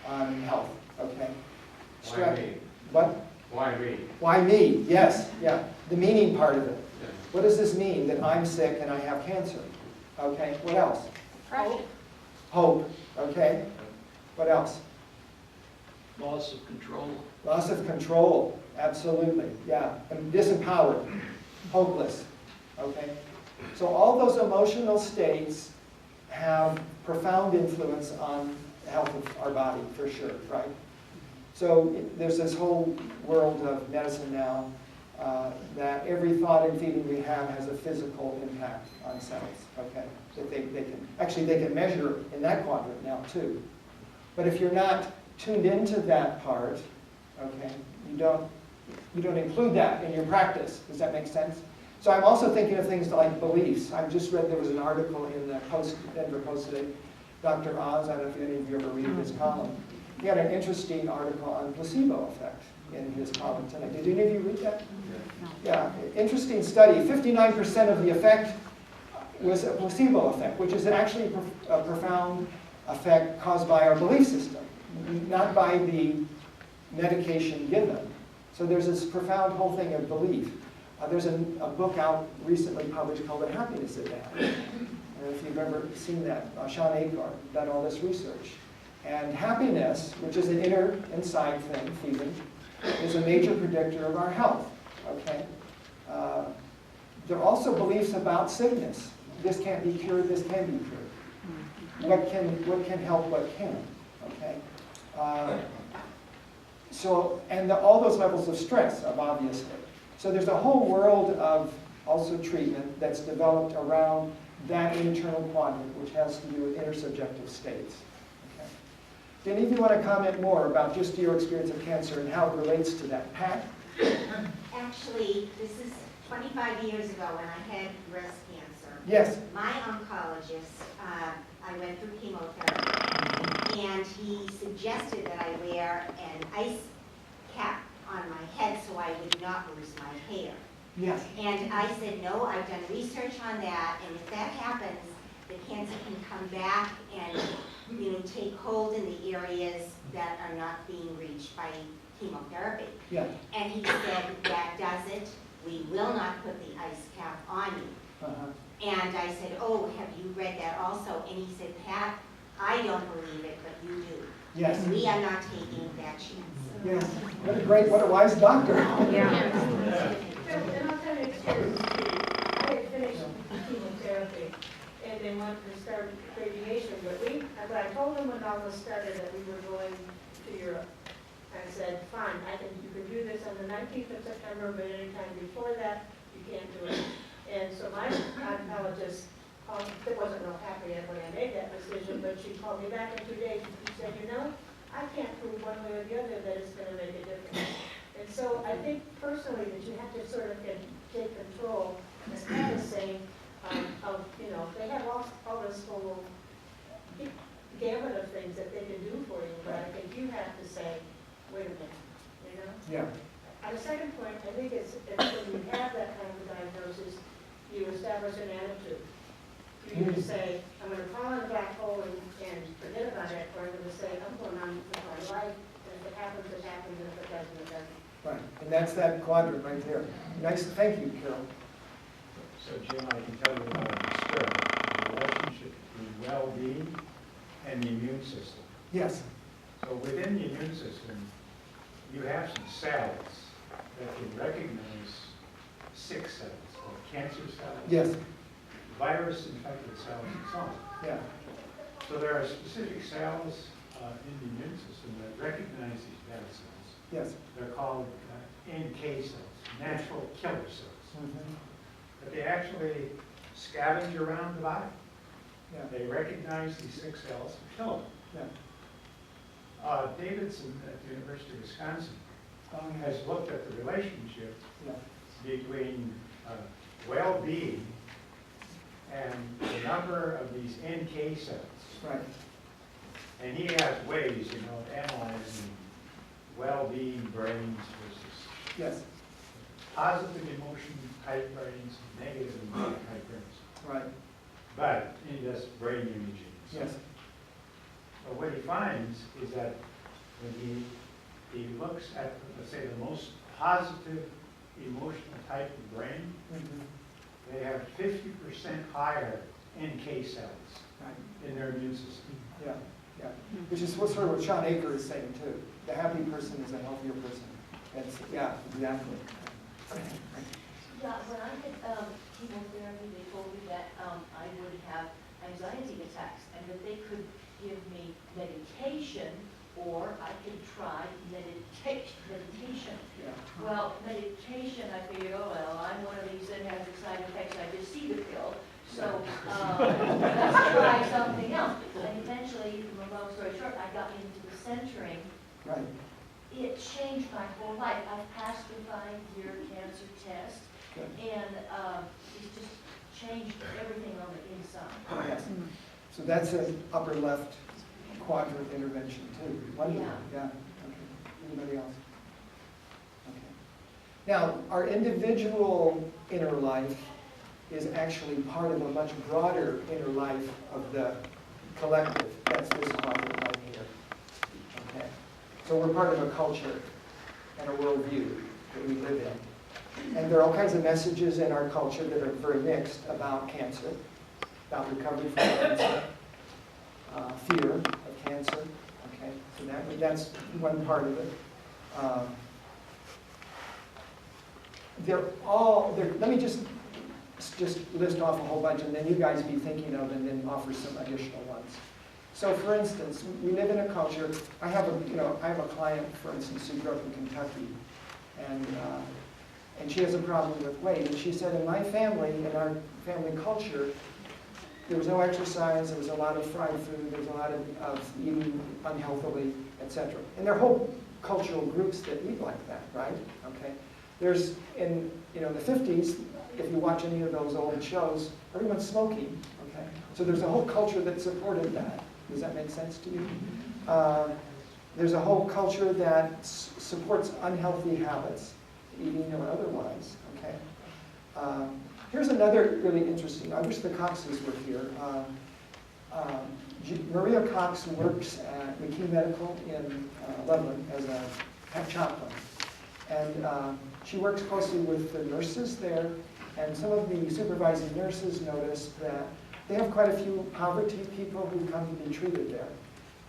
on health. Okay. Why me? What? Why me? Why me? Yes. Yeah. The meaning part of it. Yeah. What does this mean that I'm sick and I have cancer? Okay. What else? Hope. Hope. Okay. What else? Loss of control. Loss of control. Absolutely. Yeah. And disempowered. Hopeless. okay? So all those emotional states have profound influence on the health of our body, for sure, right? So there's this whole world of medicine now that every thought and feeling we have has a physical impact on cells, okay? That they can measure in that quadrant now too. But if you're not tuned into that part, okay, you don't include that in your practice. Does that make sense? So I'm also thinking of things like beliefs. I've just read, there was an article in the Denver Post today, Dr. Oz, I don't know if any of you ever read his column. He had an interesting article on placebo effect in his column tonight. Did any of you read that? Yeah, interesting study. 59% of the effect was a placebo effect, which is actually a profound effect caused by our belief system, not by the medication given. So there's this profound whole thing of belief. There's a book out recently published called The Happiness Advantage. And if you've ever seen that, Sean Agar done all this research. And happiness, which is an inner, inside thing, feeling, is a major predictor of our health, okay? There are also beliefs about sickness. This can't be cured, this can be cured. What can help, what can't, okay? All those levels of stress, obviously. So there's a whole world of also treatment that's developed around that internal quadrant, which has to do with intersubjective states. Okay. Do any of you want to comment more about just your experience of cancer and how it relates to that? Pat? Actually, this is 25 years ago when I had breast cancer. Yes. My oncologist, I went through chemotherapy, and he suggested that I wear an ice cap on my head so I would not lose my hair. Yes. And I said, no, I've done research on that, and if that happens, the cancer can come back and take hold in the areas that are not being reached by chemotherapy. Yeah. And he said, that does it. We will not put the ice cap on you. And I said, oh, have you read that also? And he said, Pat, I don't believe it, but you do. Yes. We are not taking that chance. Yes. What a wise doctor. Yeah. And I'll tell you an experience too. I had finished chemotherapy and then went to start radiation, but I told them when all this started that we were going to Europe. I said, fine, you can do this on the 19th of September, but anytime before that, you can't do it. And so my oncologist, wasn't real happy when I made that decision, but she called me back in 2 days and she said, I can't prove one way or the other that it's going to make a difference. And so I think personally that you have to sort of take control, as Pat is saying, they have all this whole gamut of things that they can do for you, but I think you have to say, wait a minute, Yeah. On the second point, I think it's when you have that kind of diagnosis, you establish an attitude. You either say, I'm going to fall in the black hole and forget about it, or I'm going to say, I'm going on with my life, and if it happens, it happens, and if it doesn't, it doesn't. Right, and that's that quadrant right there. Nice, thank you, Carol. So Jim, I can tell you about an experiment, the relationship between well-being and the immune system. Yes. So within the immune system, you have some cells that can recognize sick cells, like cancer cells, Yes. virus-infected cells, and so on. Yeah. So there are specific cells in the immune system that recognize these bad cells. Yes. They're called NK cells, natural killer cells. Mm-hmm. But they actually scavenge around the body. Yeah. They recognize these sick cells and kill them. Yeah. Davidson at the University of Wisconsin Oh, has looked at the relationship yeah. between well-being and the number of these NK cells. Right. And he has ways, of analyzing well-being brains versus Yes. positive emotion type brains, negative emotion type brains. Right. But he does brain imaging. Yes. But what he finds is that when he looks at, let's say, the most positive emotional type of brain, Mm-hmm. they have 50% higher NK cells Right. in their immune system. Yeah. Yeah. Which is sort of what Sean Agar is saying too. The happy person is a healthier person. Yeah, exactly. Yeah, when I had chemotherapy, they told me that I would have anxiety attacks and that they could give me medication or I could try meditation. Yeah. Well, medication, I figured, oh, well, I'm one of these that has the side effects, I just see the pill. So let's try something else. And eventually, from a long story short, I got into the centering. Right. It changed my whole life. I've passed the 5-year cancer test, Good. and it's just changed everything on the inside. Yes. So that's an upper left quadrant intervention too. Wonderful. Yeah. Okay. Anybody else? Okay. Now, our individual inner life is actually part of a much broader inner life of the collective. That's this quadrant right here. Okay. So we're part of a culture and a worldview that we live in. And there are all kinds of messages in our culture that are very mixed about cancer, about recovery from cancer, fear of cancer. Okay, so that's one part of it. Let me just list off a whole bunch, and then you guys be thinking of and then offer some additional ones. So, for instance, we live in a culture. I have a client, for instance, who grew up in Kentucky, and she has a problem with weight. And she said, in my family, in our family culture, there was no exercise, there was a lot of fried food, there was a lot of eating unhealthily, etc. And there are whole cultural groups that eat like that, right? Okay. There's, in the 50s, if you watch any of those old shows, everyone's smoking, okay? So there's a whole culture that supported that. Does that make sense to you? There's a whole culture that supports unhealthy habits, eating or otherwise, okay? Here's another really interesting, I wish the Coxes were here. Maria Cox works at McKee Medical in Loveland as a pet chaplain. And she works closely with the nurses there, and some of the supervising nurses noticed that they have quite a few poverty people who come to be treated there.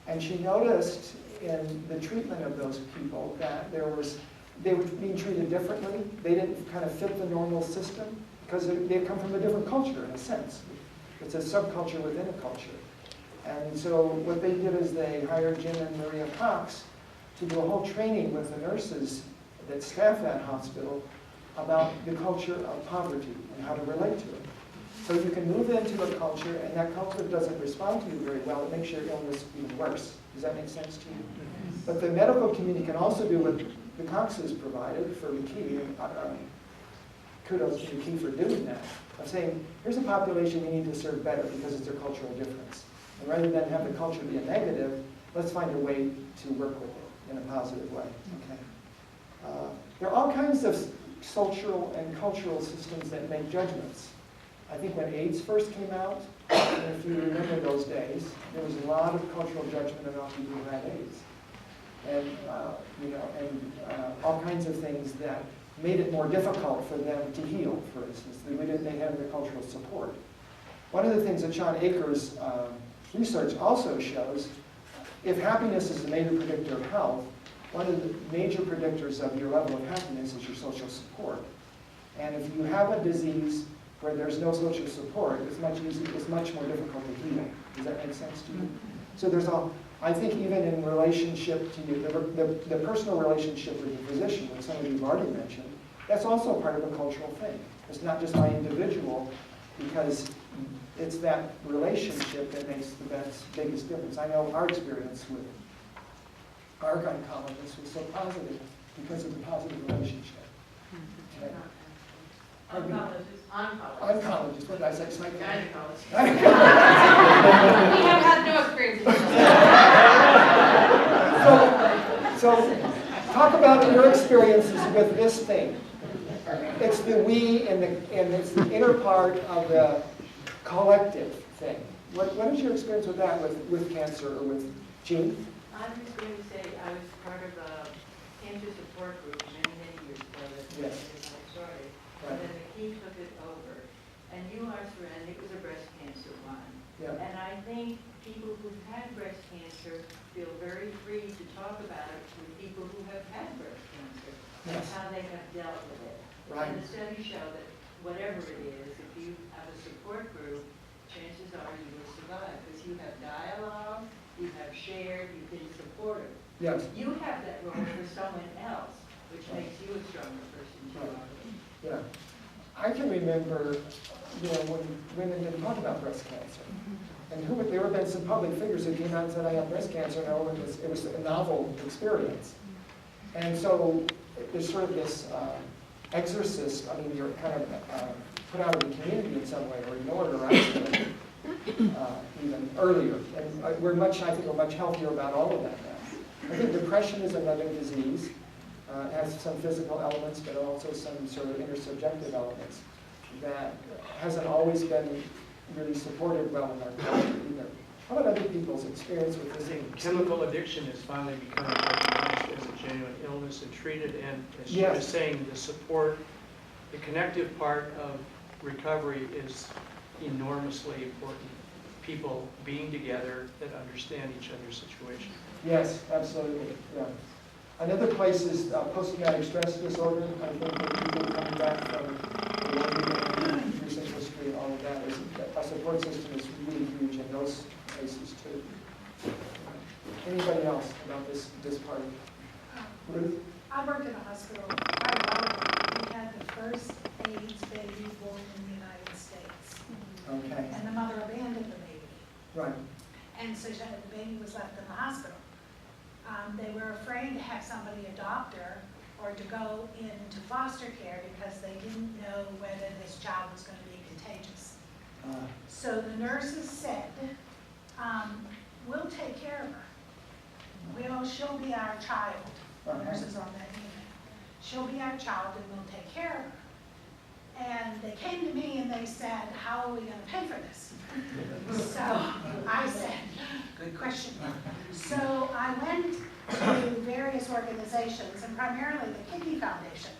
And she noticed in the treatment of those people that they were being treated differently. They didn't kind of fit the normal system because they come from a different culture in a sense. It's a subculture within a culture. And so what they did is they hired Jim and Maria Cox to do a whole training with the nurses that staff that hospital about the culture of poverty and how to relate to it. So you can move into a culture and that culture doesn't respond to you very well. It makes your illness even worse. Does that make sense to you? But the medical community can also do what the Coxes provided for McKee. Kudos to McKee for doing that. Of saying, here's a population we need to serve better because it's a cultural difference. And rather than have the culture be a negative, let's find a way to work with it in a positive way. Okay. There are all kinds of social and cultural systems that make judgments. I think when AIDS first came out, and if you remember those days, there was a lot of cultural judgment about people who had AIDS. And, all kinds of things that made it more difficult for them to heal, for instance. They didn't have the cultural support. One of the things that Sean Akers' research also shows, if happiness is a major predictor of health, one of the major predictors of your level of happiness is your social support. And if you have a disease where there's no social support, it's much more difficult to heal. Does that make sense to you? So I think even in relationship to you, the personal relationship with your physician, which some of you have already mentioned, that's also part of a cultural thing. It's not just my individual, because it's that relationship that makes the biggest difference. I know our experience with our gynecologist was so positive because of the positive relationship. Okay. Oncologist, what did I say? Gynecologist. Gynecologist. We have had no experience in So talk about your experiences with this thing. It's the we and it's the inner part of the collective thing. What is your experience with that, with cancer or with Jean? I'm just going to say I was part of a cancer support group many years ago that Yes. I started. Right. And then McKee took it over. And you, our friend, it was a breast cancer one. Yeah. And I think people who've had breast cancer feel very free to talk about it with people who have had breast cancer and Yes. how they have dealt with it. Right. And the studies show that whatever it is, if you have a support group, chances are you will survive, because you have dialogue, you have shared, you've been supportive. Yes. You have that role for someone else, which makes you a stronger person too. Yeah. I can remember, when women didn't talk about breast cancer. And there have been some public figures who came out and said, I have breast cancer, and it was a novel experience. And so there's sort of this exorcist, you're kind of put out of the community in some way, or ignored or isolated even earlier. And I think we're much healthier about all of that now. I think depression is another disease. It has some physical elements, but also some sort of intersubjective elements that hasn't always been really supported well in our culture either. How about other people's experience with I this? think chemical addiction is finally becoming recognized as a genuine illness and treated, and as she was saying, the support, the connective part of recovery is enormously important. People being together that understand each other's situation. Yes, absolutely, yeah. Another place is post-traumatic stress disorder. I think that people coming back from the war, recent history, and all of that, a support system is really huge in those places too. Anybody else about this part? Ruth? I worked in a hospital quite a while ago. We had the first AIDS baby born in the United States. Okay. And the mother abandoned the baby. Right. And so the baby was left in the hospital. They were afraid to have somebody adopt her or to go into foster care because they didn't know whether this child was going to be contagious. So the nurses said, we'll take care of her. She'll be our child. The nurses on that unit. She'll be our child and we'll take care of her. And they came to me and they said, how are we going to pay for this? So I said, good question. So I went to various organizations, and primarily the Kidney Foundation.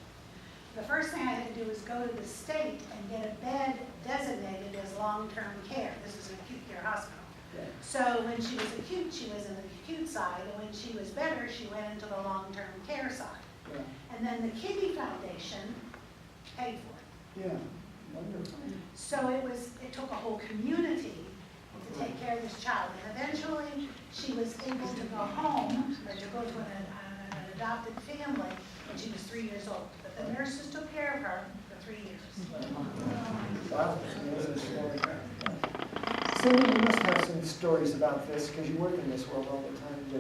The first thing I had to do was go to the state and get a bed designated as long-term care. This is an acute care hospital. So when she was acute, she was in the acute side, and when she was better, she went into the long-term care side. And then the Kidney Foundation paid for it. Yeah, wonderful. So it took a whole community to take care of this child. And eventually, she was able to go home, or to go to an adopted family when she was 3 years old. But the nurses took care of her for 3 years. Wow. Cindy, you must have some stories about this because you work in this world all the time. Do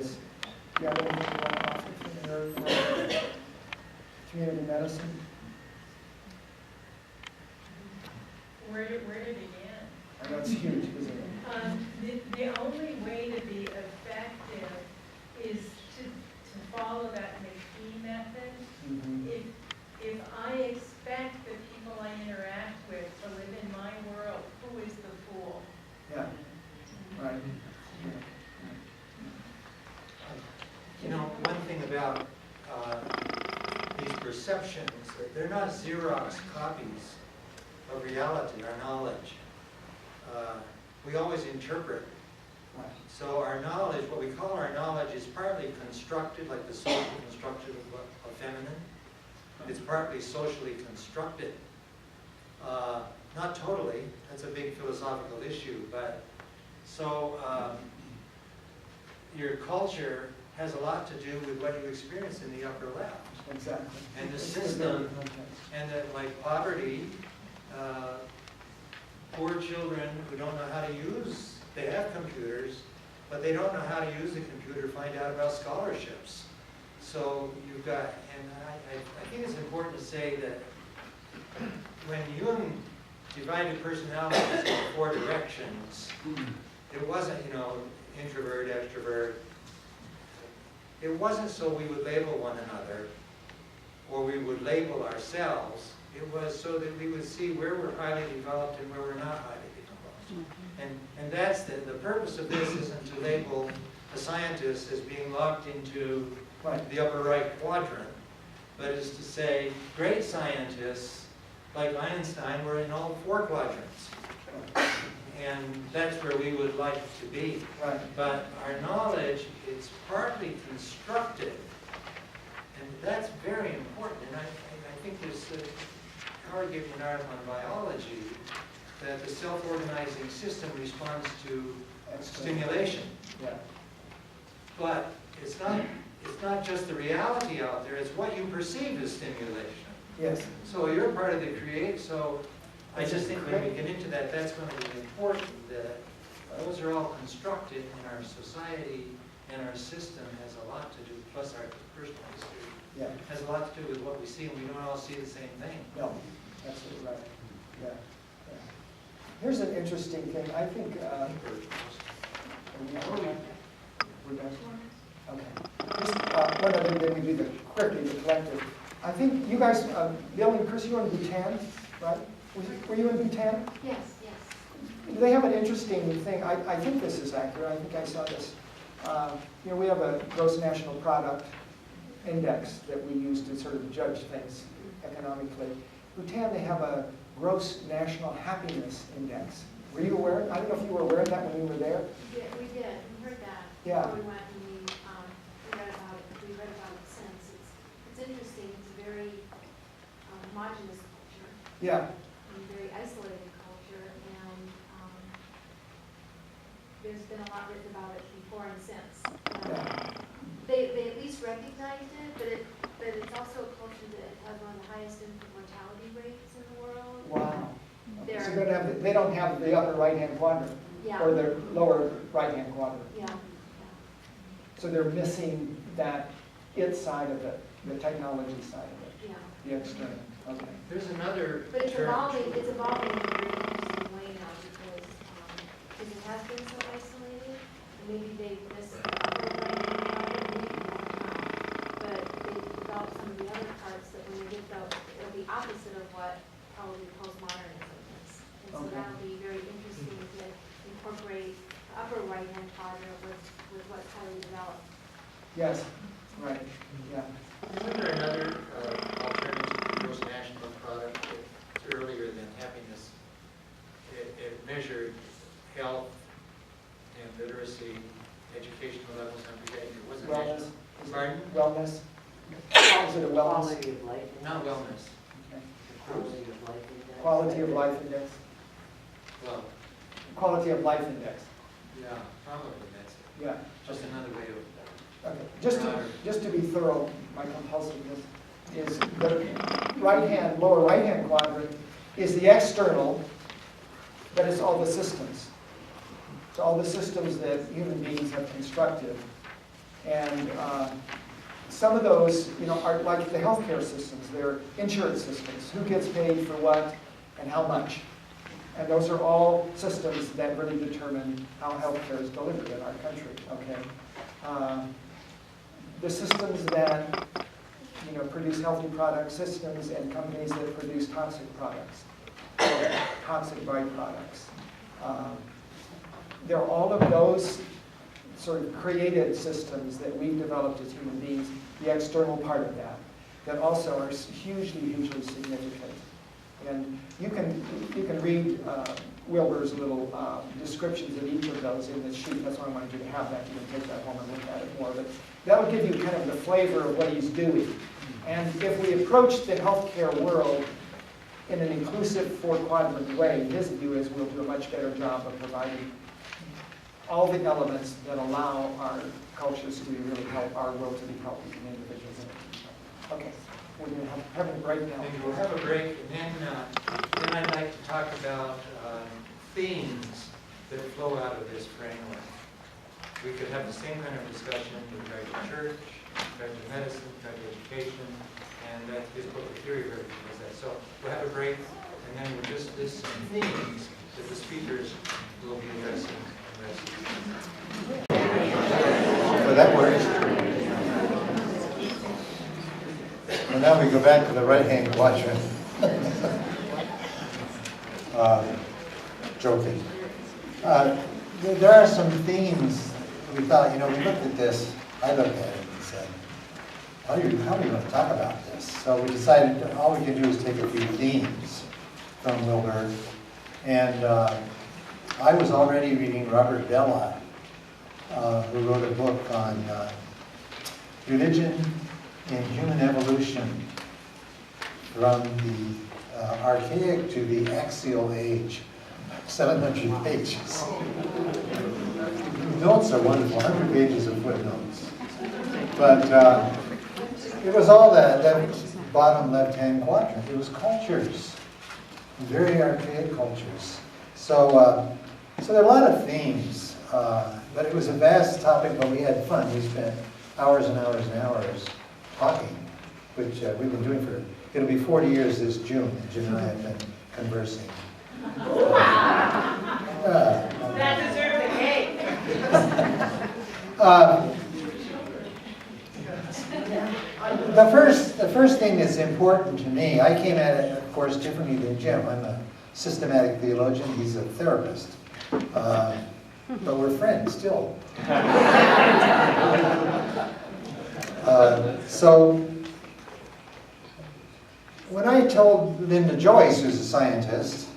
you have anything you want to offer from your community medicine? Where to begin? I know it's huge, isn't it? The only way to be effective is to follow that McKee method. Mm-hmm. If I expect the people I interact with to live in my world, who is the fool? Yeah, right. One thing about these perceptions, they're not Xerox copies of reality, our knowledge. We always interpret. So our knowledge, what we call our knowledge, is partly constructed, like the social construction of feminine. It's partly socially constructed. Not totally, that's a big philosophical issue, but so your culture has a lot to do with what you experience in the upper left. Exactly. And the system, and that like poverty, poor children who don't know how to use, they have computers, but they don't know how to use the computer, find out about scholarships. So you've got, and I think it's important to say that when Jung divided personalities into 4 directions, it wasn't, introvert, extrovert. It wasn't so we would label one another or we would label ourselves. It was so that we would see where we're highly developed and where we're not highly developed. And that's the purpose of this isn't to label a scientist as being locked into the upper right quadrant, but is to say great scientists like Einstein were in all 4 quadrants. And that's where we would like to be. Right. But our knowledge is partly constructed, and that's very important. And I think there's target in art on biology, that the self-organizing system responds to stimulation. Yeah. But it's not just the reality out there, it's what you perceive as stimulation. Yes. So you're part of the create, so I just think when we get into that, that's going to be important, that those are all constructed in our society, and our system has a lot to do, plus our personal history, Yeah. has a lot to do with what we see, and we don't all see the same thing. No, absolutely right. Yeah. Yeah. Here's an interesting thing. I think. We're done? Okay. Just one other thing we do the quickly, the collective. I think you guys, Bill and Chris, you were in Bhutan, right? Were you in Bhutan? Yes, yes. They have an interesting thing. I think this is accurate. I think I saw this. We have a gross national product index that we use to sort of judge things economically. Bhutan, they have a gross national happiness index. Were you aware? I don't know if you were aware of that when you were there. Yeah, we did. We heard that. Yeah. Before we went and we read about it. We read about it since. It's interesting. It's a very homogenous culture. Yeah. And very isolated culture, and there's been a lot written about it before and since. They at least recognized it, but it's also a culture that has one of the highest infant mortality rates in the world. Wow. They're- So they don't have the upper right-hand quadrant Yeah. or the lower right-hand quadrant. Yeah. So they're missing that it side of it, the technology side of it, Yeah. the external. Okay. There's another But it's term. evolving in a very interesting way now because it has been so isolated. And maybe they've missed the upper right-hand quadrant, maybe more time. But they've developed some of the other parts that when they get it'll be opposite of what probably postmodernism is. And so Okay. that'll be very interesting to incorporate the upper right-hand quadrant with what's highly developed. Yes, right, yeah. Isn't there another alternative to gross national product that's earlier than happiness? It measured health and literacy, educational levels, I'm forgetting, it wasn't Wellness. national. Pardon? Wellness. Is it a wellness? Quality of life. Not wellness. Okay. Quality of life index. Quality of life index. Well, Quality of life index. yeah, probably that's it. Yeah. Just another way of. Okay. Just to be thorough, my compulsiveness is the lower right-hand quadrant is the external, but it's all the systems. So all the systems that human beings have constructed. And some of those, are like the healthcare systems. They're insurance systems. Who gets paid for what and how much? And those are all systems that really determine how healthcare is delivered in our country. Okay. The systems that produce healthy products, systems and companies that produce toxic products, or toxic byproducts. They're all of those sort of created systems that we've developed as human beings, the external part of that also are hugely, hugely significant. And you can read Wilbur's little descriptions of each of those in this sheet. That's why I wanted you to have that. You can take that home and look at it more. But that will give you kind of the flavor of what he's doing. And if we approach the healthcare world in an inclusive four-quadrant way, his view is we'll do a much better job of providing all the elements that allow our cultures to really help our world to be healthy and individuals in it. Okay. We're going to have a break now. Maybe we'll have a break, and then I'd like to talk about themes that flow out of this framework. We could have the same kind of discussion with regard to church, with regard to medicine, with regard to education, and that is what the theory of everything is that. So we'll have a break, and then we'll just list some themes that the speakers will be addressing. So that works. Well, now we go back to the right-hand quadrant. Joking. There are some themes we thought, we looked at this, I looked at it and said, how are we going to talk about this? So we decided all we can do is take a few themes from Wilbur. And I was already reading Robert Bellah, who wrote a book on religion in human evolution from the archaic to the axial age, 700 pages. Notes are wonderful, 100 pages of footnotes. But it was all that bottom left-hand quadrant. It was cultures, very archaic cultures. So, so there are a lot of themes, but it was a vast topic, but we had fun. We spent hours and hours and hours talking, which we've been doing for, it'll be 40 years this June, and Jim and I have been conversing. That deserves a cake. The first thing that's important to me, I came at it, of course, differently than Jim. I'm a systematic theologian, he's a therapist. But we're friends still. So, when I told Linda Joyce, who's a scientist,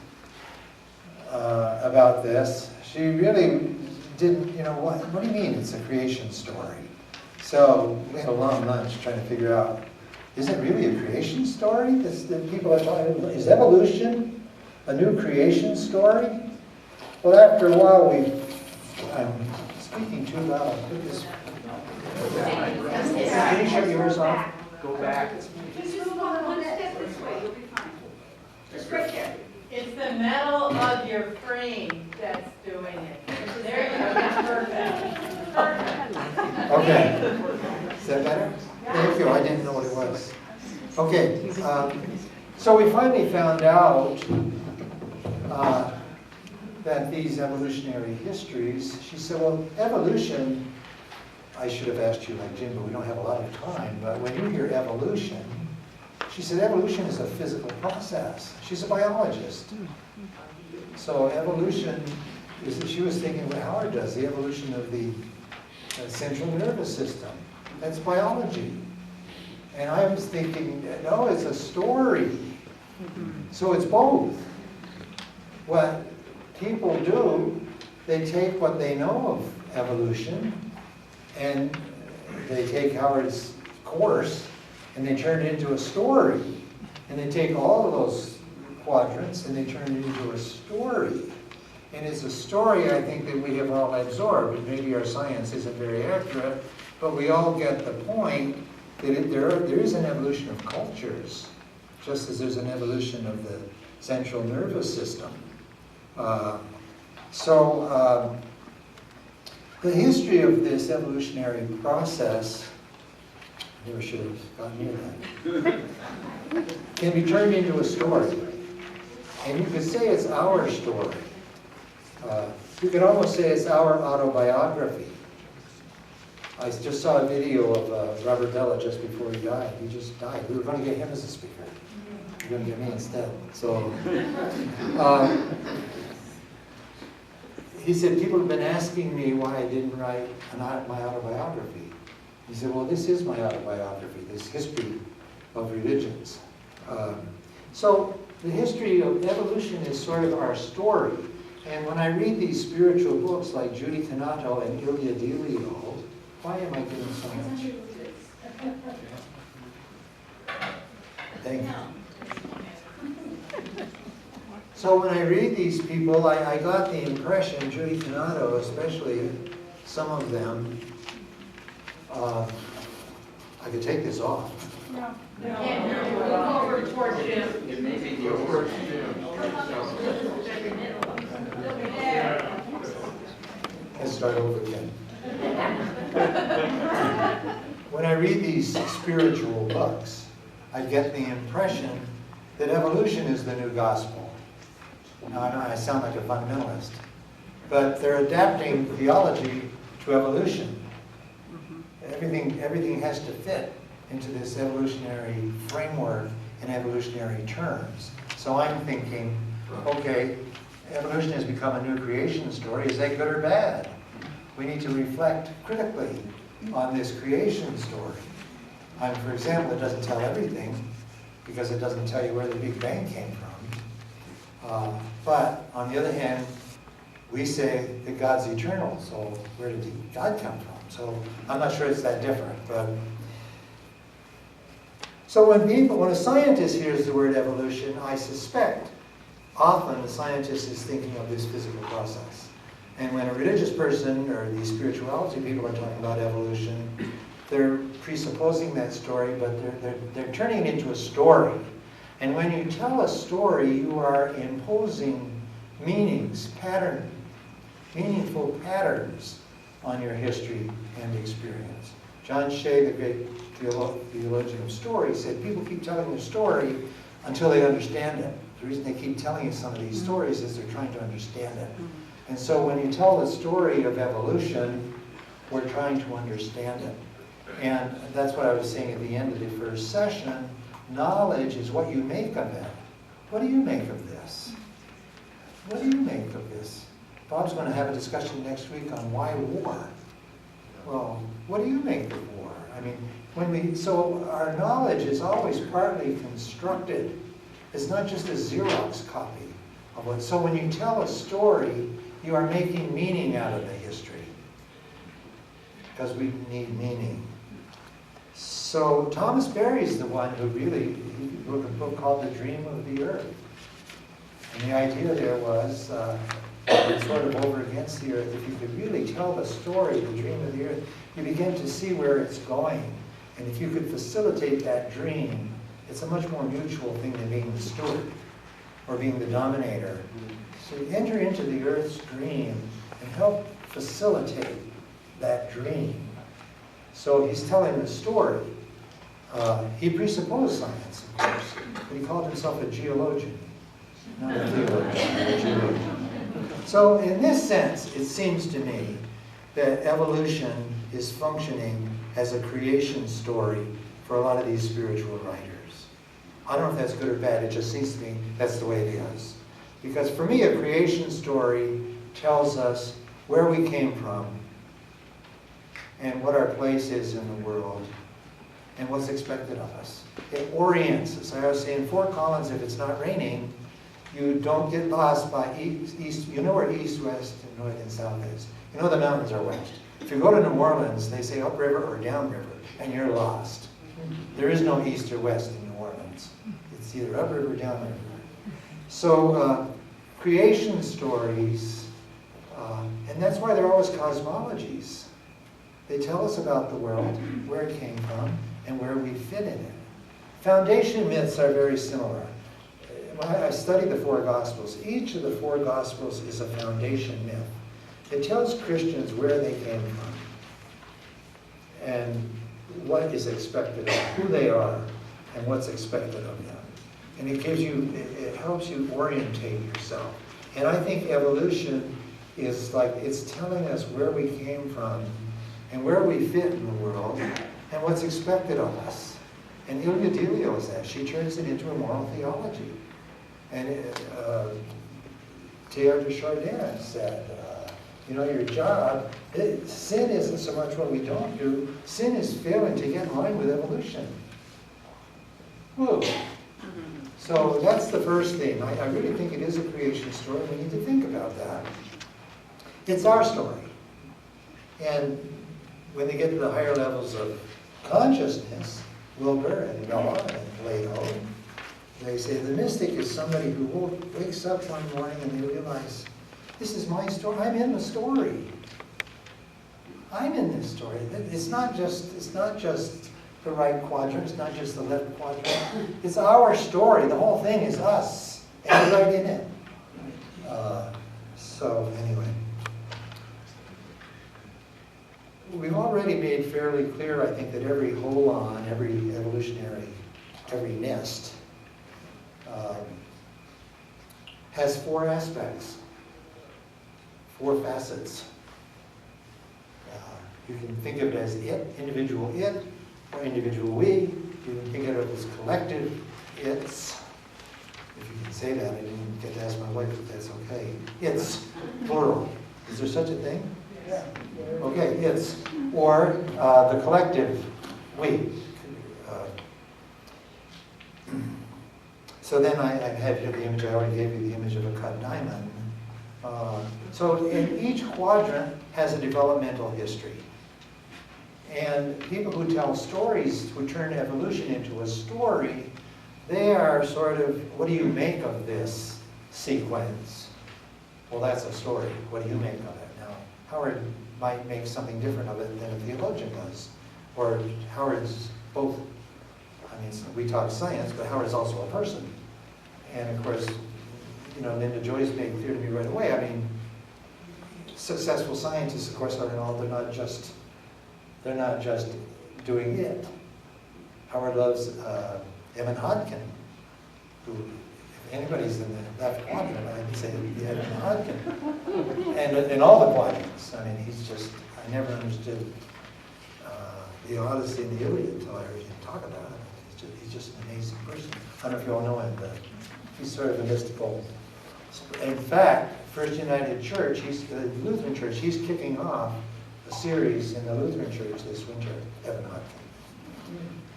about this, she really didn't, you know, what do you mean it's a creation story? So we had a long lunch trying to figure out, is it really a creation story? That people are talking, is evolution a new creation story? Well, after a while, I'm speaking too loud. I'll put this. Can you shut yours off? Go back. Just one step this way, you'll be fine. Just right there. It's the metal of your frame that's doing it. There you go, that's perfect. Perfect. Okay. Is that better? Thank you. I didn't know what it was. Okay. So we finally found out that these evolutionary histories, she said, well, evolution, I should have asked you like Jim, but we don't have a lot of time, but when you hear evolution, she said evolution is a physical process. She's a biologist. So evolution is, she was thinking what Howard does, the evolution of the central nervous system. That's biology. And I was thinking, no, it's a story. So it's both. What people do, they take what they know of evolution, and they take Howard's course, and they turn it into a story. And they take all of those quadrants, and they turn it into a story. And it's a story, I think, that we have all absorbed. And maybe our science isn't very accurate, but we all get the point that there is an evolution of cultures, just as there's an evolution of the central nervous system. The history of this evolutionary process, I never should have gotten near that, can be turned into a story. And you could say it's our story. You could almost say it's our autobiography. I just saw a video of Robert Bella just before he died. He just died. We were going to get him as a speaker. You're going to get me instead. So, he said, people have been asking me why I didn't write my autobiography. He said, well, this is my autobiography, this history of religions. So the history of evolution is sort of our story. And when I read these spiritual books like Judy Canato and Ilya Delio, why am I getting so much? Thank you. So when I read these people, I got the impression, Judy Canato especially, some of them, I could take this off. No. Look over towards Jim. It may be the over Jim. Let's start over again. When I read these spiritual books, I get the impression that evolution is the new gospel. Now, I know I sound like a fundamentalist, but they're adapting theology to evolution. Everything has to fit into this evolutionary framework in evolutionary terms. So I'm thinking, okay, evolution has become a new creation story. Is that good or bad? We need to reflect critically on this creation story. For example, it doesn't tell everything because it doesn't tell you where the Big Bang came from. But on the other hand, we say that God's eternal, so where did God come from? So I'm not sure it's that different. So when a scientist hears the word evolution, I suspect often the scientist is thinking of this physical process. And when a religious person or these spirituality people are talking about evolution, they're presupposing that story, but they're turning it into a story. And when you tell a story, you are imposing meanings, meaningful patterns on your history and experience. John Shea, the great theologian of story, said people keep telling their story until they understand it. The reason they keep telling you some of these stories is they're trying to understand it. And so when you tell the story of evolution, we're trying to understand it. And that's what I was saying at the end of the first session. Knowledge is what you make of it. What do you make of this? What do you make of this? Bob's going to have a discussion next week on why war. Well, what do you make of war? I mean, so our knowledge is always partly constructed. It's not just a Xerox copy of what. So when you tell a story, you are making meaning out of the history. Because we need meaning. So Thomas Berry's the one who he wrote a book called The Dream of the Earth. And the idea there was, sort of over against the earth, if you could really tell the story, the dream of the earth, you begin to see where it's going. And if you could facilitate that dream, it's a much more mutual thing than being the steward or being the dominator. So you enter into the earth's dream and help facilitate that dream. So he's telling the story. He presupposed science, of course, but he called himself a geologian, not a theologian, a geologian. So in this sense, it seems to me that evolution is functioning as a creation story for a lot of these spiritual writers. I don't know if that's good or bad, it just seems to me that's the way it is. Because for me, a creation story tells us where we came from and what our place is in the world and what's expected of us. It orients us. I was saying, Fort Collins, if it's not raining, you don't get lost by east. You know where east, west, and north and south is. You know the mountains are west. If you go to New Orleans, they say upriver or downriver, and you're lost. There is no east or west in New Orleans. It's either upriver or downriver. So creation stories, and that's why they're always cosmologies. They tell us about the world, where it came from, and where we fit in it. Foundation myths are very similar. When I study the four Gospels, each of the four Gospels is a foundation myth. It tells Christians where they came from and what is expected of them, who they are, and what's expected of them. And it gives you, it helps you orientate yourself. And I think evolution is like, it's telling us where we came from and where we fit in the world and what's expected of us. And Ilya Delio is that. She turns it into a moral theology. And Teilhard de Chardin said, your job, sin isn't so much what we don't do, sin is failing to get in line with evolution. Woo. So that's the first thing. I really think it is a creation story. We need to think about that. It's our story. And when they get to the higher levels of consciousness, Wilbur and Noah and Plato, they say the mystic is somebody who wakes up one morning and they realize, this is my story. I'm in the story. I'm in this story. It's not just the right quadrant. It's not just the left quadrant. It's our story. The whole thing is us, and we're right in it. So anyway, we've already made fairly clear, I think, that every holon, every nest has four aspects, four facets. You can think of it as individual it, or individual we. You can think of it as collective it's. If you can say that, I didn't get to ask my wife if that's okay. It's plural. Is there such a thing? Yeah. Okay, it's. Or the collective we. So then I have here the image, I already gave you the image of a cut diamond. So in each quadrant has a developmental history. And people who tell stories, who turn evolution into a story, they are sort of, what do you make of this sequence? Well, that's a story. What do you make of it? Now, Howard might make something different of it than a theologian does. Or Howard's both, I mean, we talk science, but Howard's also a person. And of course, you know, Linda Joyce made clear to me right away, I mean, successful scientists, of course, they're not just doing it. Howard loves Evan Hodkin, who, if anybody's in the left quadrant, I'd say it'd be Evan Hodkin. And in all the quadrants, I mean, he's just, I never understood the Odyssey and the Iliad until I heard him talk about it. He's just an amazing person. I don't know if you all know him, but he's sort of a mystical. In fact, First United Church, the Lutheran Church, he's kicking off a series in the Lutheran Church this winter, Evan Hodkin.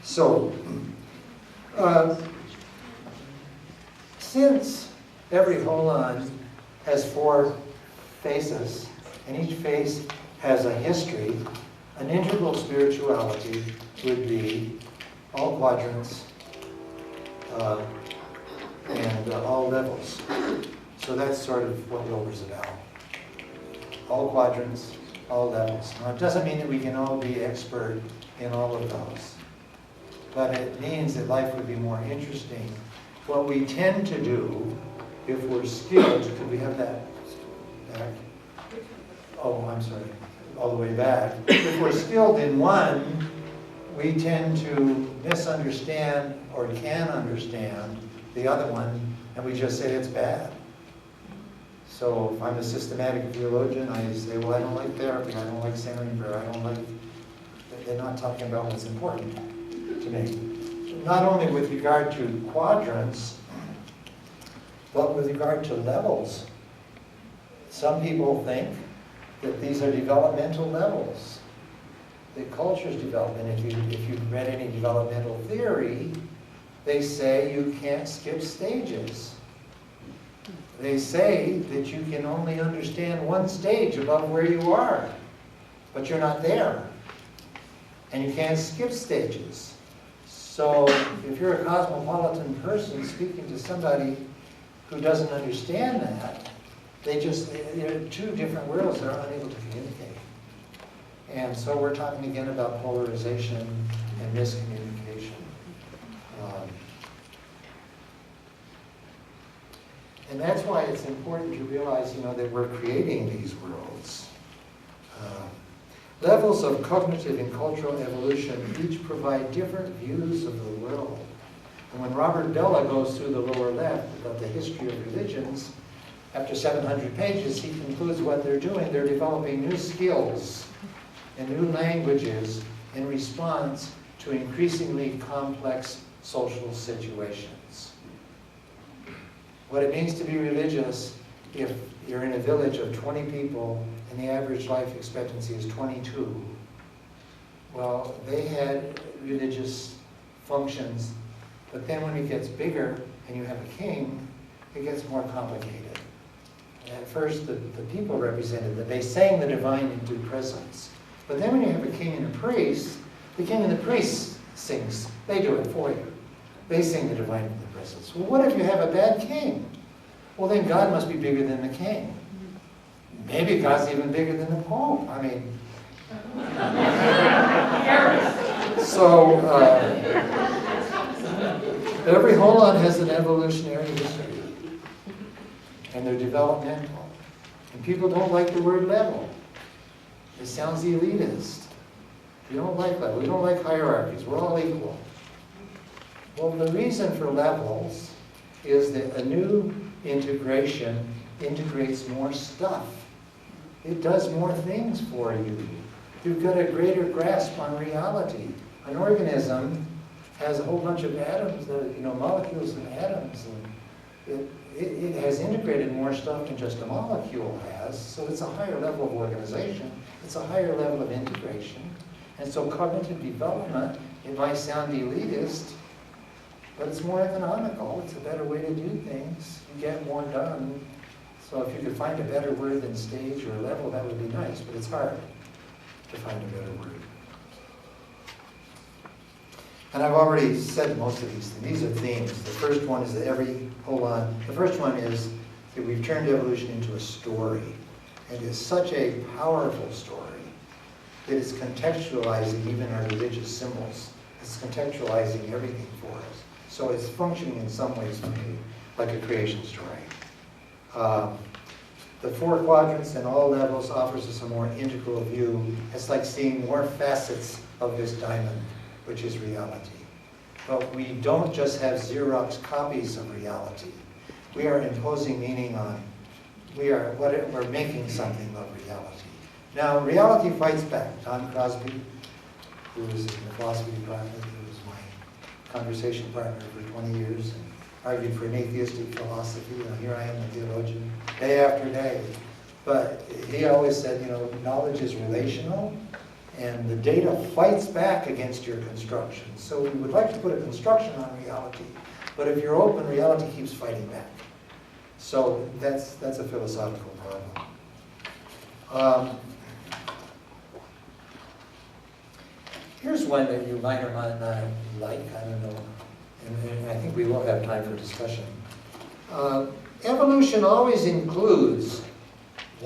So, since every holon has 4 faces, and each face has a history, an integral spirituality would be all quadrants and all levels. So that's sort of what Wilbur's about. All quadrants, all levels. Now, it doesn't mean that we can all be expert in all of those, but it means that life would be more interesting. What we tend to do, if we're skilled, could we have that back? Oh, I'm sorry, all the way back. If we're skilled in one, we tend to misunderstand or can understand the other one, and we just say it's bad. So if I'm a systematic theologian, I say, well, I don't like therapy, I don't like centering prayer, I don't like, they're not talking about what's important to me. Not only with regard to quadrants, but with regard to levels. Some people think that these are developmental levels. The culture's development, if you've read any developmental theory, they say you can't skip stages. They say that you can only understand one stage above where you are, but you're not there. And you can't skip stages. So if you're a cosmopolitan person speaking to somebody who doesn't understand that, they're 2 different worlds that are unable to communicate. And so we're talking again about polarization and miscommunication. And that's why it's important to realize, you know, that we're creating these worlds. Levels of cognitive and cultural evolution each provide different views of the world. And when Robert Bella goes through the lower left about the history of religions, after 700 pages, he concludes what they're doing. They're developing new skills and new languages in response to increasingly complex social situations. What it means to be religious, if you're in a village of 20 people and the average life expectancy is 22, well, they had religious functions, but then when it gets bigger and you have a king, it gets more complicated. At first, the people represented that. They sang the divine into presence. But then when you have a king and a priest, the king and the priest sings. They do it for you. They sing the divine into presence. Well, what if you have a bad king? Well, then God must be bigger than the king. Maybe God's even bigger than the Pope. I mean, so every holon has an evolutionary history. And they're developmental. And people don't like the word level. It sounds elitist. We don't like level. We don't like hierarchies. We're all equal. Well, the reason for levels is that a new integration integrates more stuff. It does more things for you. You've got a greater grasp on reality. An organism has a whole bunch of atoms, molecules and atoms, and it has integrated more stuff than just a molecule has, so it's a higher level of organization. It's a higher level of integration. And so cognitive development, it might sound elitist, but it's more economical. It's a better way to do things. You get more done. So if you could find a better word than stage or level, that would be nice, but it's hard to find a better word. And I've already said most of these things. These are themes. The first one is that the first one is that we've turned evolution into a story. And it's such a powerful story that it's contextualizing even our religious symbols. It's contextualizing everything for us. So it's functioning in some ways for me like a creation story. The 4 quadrants and all levels offers us a more integral view. It's like seeing more facets of this diamond, which is reality. But we don't just have Xerox copies of reality. We are imposing meaning on, we're making something of reality. Now, reality fights back. Tom Crosby, who was in the philosophy department, who was my conversation partner for 20 years, and argued for an atheistic philosophy. Here I am, a theologian, day after day. But he always said, knowledge is relational, and the data fights back against your construction. So we would like to put a construction on reality, but if you're open, reality keeps fighting back. So that's a philosophical problem. Here's one that you might or might not like, I don't know, and I think we will have time for discussion. Evolution always includes,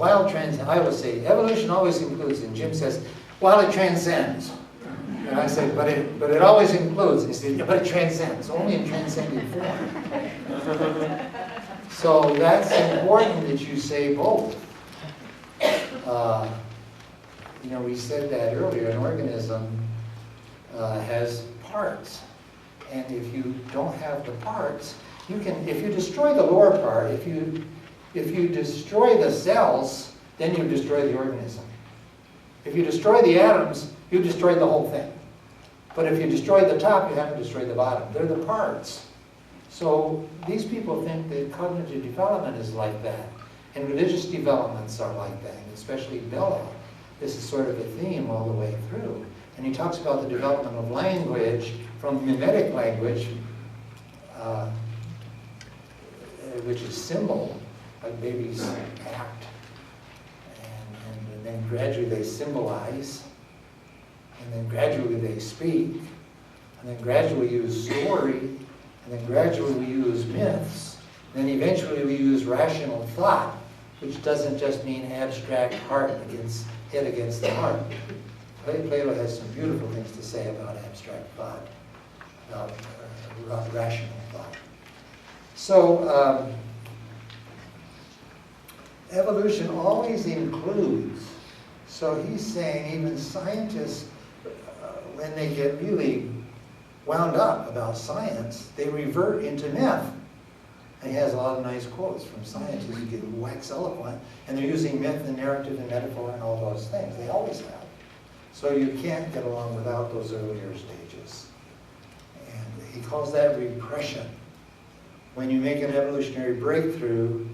I will say, evolution always includes, and Jim says, while it transcends. And I say, but it always includes. And he said, yeah, but it transcends, only in transcending form. So that's important that you say both. We said that earlier, an organism has parts. And if you don't have the parts, if you destroy the lower part, if you destroy the cells, then you destroy the organism. If you destroy the atoms, you destroy the whole thing. But if you destroy the top, you haven't destroyed the bottom. They're the parts. So these people think that cognitive development is like that. And religious developments are like that, and especially Bella. This is sort of a theme all the way through. And he talks about the development of language from mimetic language, which is symbol, like babies act. And then gradually they symbolize, and then gradually they speak, and then gradually we use story, and then gradually we use myths, and then eventually we use rational thought, which doesn't just mean abstract head against the heart. Plato has some beautiful things to say about abstract thought, about rational thought. So, evolution always includes, so he's saying even scientists, when they get really wound up about science, they revert into myth. And he has a lot of nice quotes from scientists who get wax eloquent, and they're using myth and narrative and metaphor and all those things. They always have. So you can't get along without those earlier stages. And he calls that repression. When you make an evolutionary breakthrough,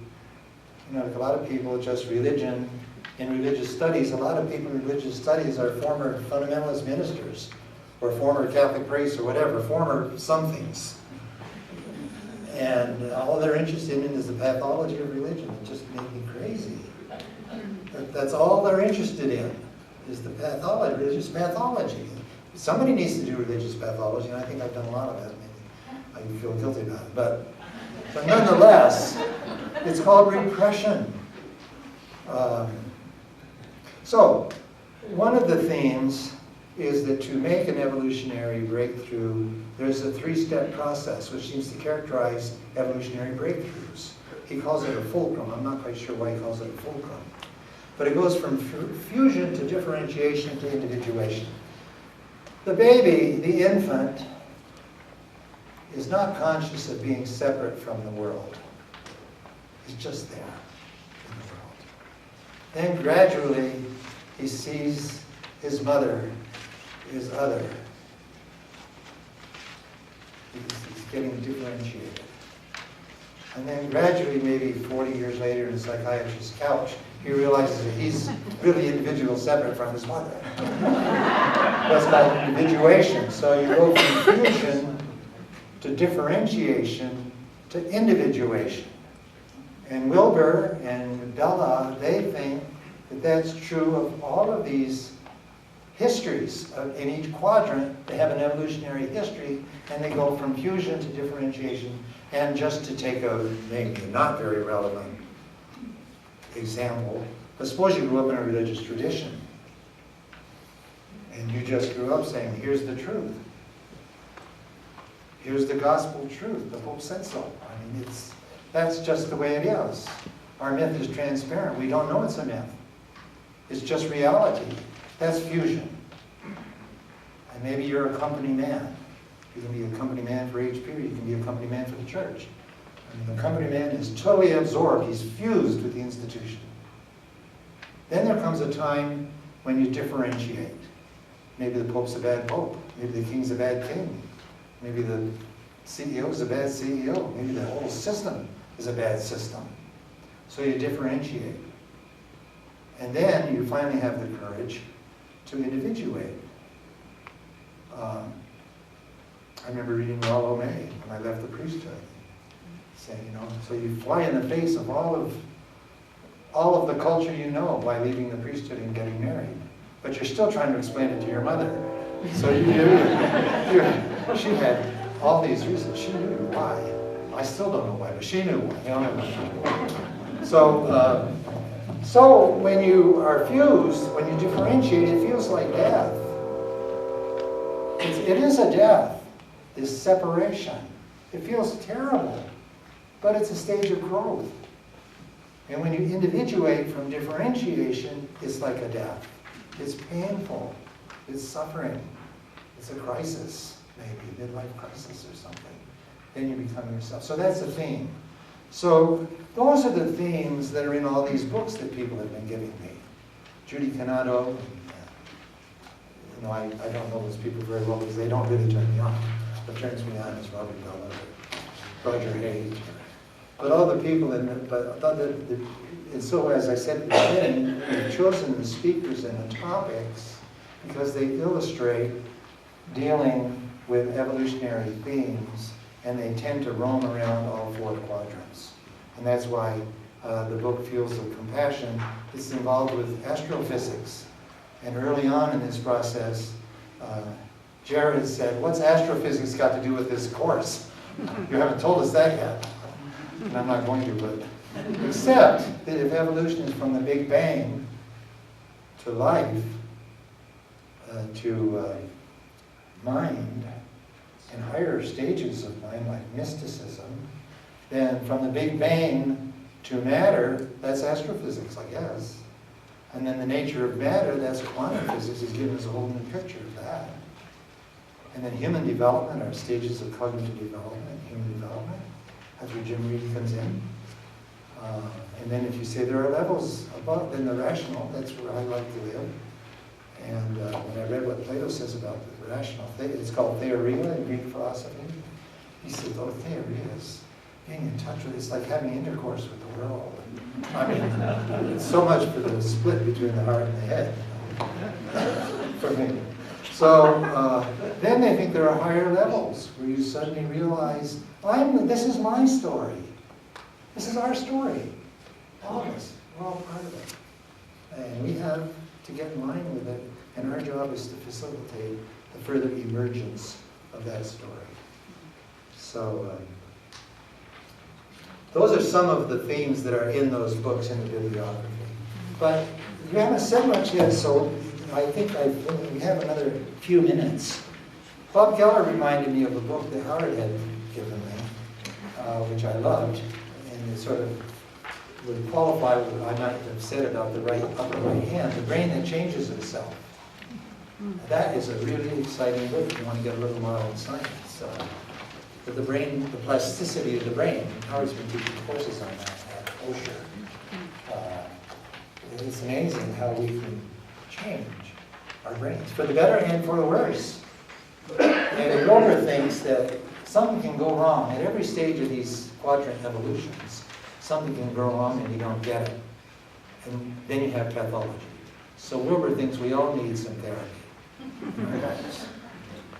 like a lot of people, just religion, in religious studies, a lot of people in religious studies are former fundamentalist ministers, or former Catholic priests, or whatever, former somethings. And all they're interested in is the pathology of religion. It just makes me crazy. That's all they're interested in, is the pathology, religious pathology. Somebody needs to do religious pathology, and I think I've done a lot of that. Maybe I feel guilty about it. But nonetheless, it's called repression. So, one of the themes is that to make an evolutionary breakthrough, there's a 3-step process which seems to characterize evolutionary breakthroughs. He calls it a fulcrum. I'm not quite sure why he calls it a fulcrum. But it goes from fusion to differentiation to individuation. The baby, the infant, is not conscious of being separate from the world. He's just there in the world. Then gradually, he sees his mother is other. He's getting differentiated. And then gradually, maybe 40 years later, in a psychiatrist's couch, he realizes that he's really individual, separate from his mother. That's called individuation. So you go from fusion to differentiation to individuation. And Wilbur and Bella, they think that that's true of all of these histories. In each quadrant, they have an evolutionary history, and they go from fusion to differentiation. And just to take a maybe not very relevant example, but suppose you grew up in a religious tradition, and you just grew up saying, here's the truth. Here's the gospel truth. The Pope said so. I mean, that's just the way it is. Our myth is transparent. We don't know it's a myth. It's just reality. That's fusion. And maybe you're a company man. You can be a company man for HP, or you can be a company man for the church. I mean, the company man is totally absorbed. He's fused with the institution. Then there comes a time when you differentiate. Maybe the Pope's a bad Pope. Maybe the King's a bad king. Maybe the CEO is a bad CEO. Maybe the whole system is a bad system. So you differentiate. And then you finally have the courage to individuate. I remember reading Rollo May when I left the priesthood, saying, you know, so you fly in the face of all of the culture you know by leaving the priesthood and getting married, but you're still trying to explain it to your mother. So she had all these reasons. She knew why. I still don't know why, but she knew why. You know, so when you are fused, when you differentiate, it feels like death. It is a death. This separation. It feels terrible, but it's a stage of growth. And when you individuate from differentiation, it's like a death. It's painful. It's suffering. It's a crisis, maybe, midlife crisis or something. Then you become yourself. So that's the theme. So those are the themes that are in all these books that people have been giving me. Judy Canado, you know, I don't know those people very well because they don't really turn me on. What turns me on is Robert Gulliver, Roger Reid, but all the people and so as I said at the beginning, we've chosen the speakers and the topics because they illustrate dealing with evolutionary themes, and they tend to roam around all four quadrants. And that's why the book Fields of Compassion is involved with astrophysics. And early on in this process, Jared said, what's astrophysics got to do with this course? You haven't told us that yet. And I'm not going to, but except that if evolution is from the Big Bang to life, to mind, and higher stages of mind like mysticism, then from the Big Bang to matter, that's astrophysics, I guess. And then the nature of matter, that's quantum physics, is giving us a whole new picture of that. And then human development, our stages of cognitive development, human development, that's where Jim Reid comes in. And then if you say there are levels above, then the rational, that's where I like to live. And when I read what Plato says about the rational, it's called theoria in Greek philosophy. He said, oh, theoria is being in touch with, it's like having intercourse with the world. I mean, it's so much for the split between the heart and the head, for me. So then they think there are higher levels where you suddenly realize, this is my story. This is our story. All of us, we're all part of it. And we have to get in line with it, and our job is to facilitate the further emergence of that story. So those are some of the themes that are in those books in the bibliography. But you haven't said much yet, so I think we have another few minutes. Bob Geller reminded me of a book that Howard had given me, which I loved, and it sort of would qualify what I might have said about the upper right hand, The Brain That Changes Itself. That is a really exciting book if you want to get a little more on science. But the brain, the plasticity of the brain, Howard's been teaching courses on that at Osher. It's amazing how we can change our brains, for the better and for the worse. And Wilbur thinks that something can go wrong at every stage of these quadrant evolutions. Something can go wrong and you don't get it. And then you have pathology. So Wilbur thinks we all need some therapy.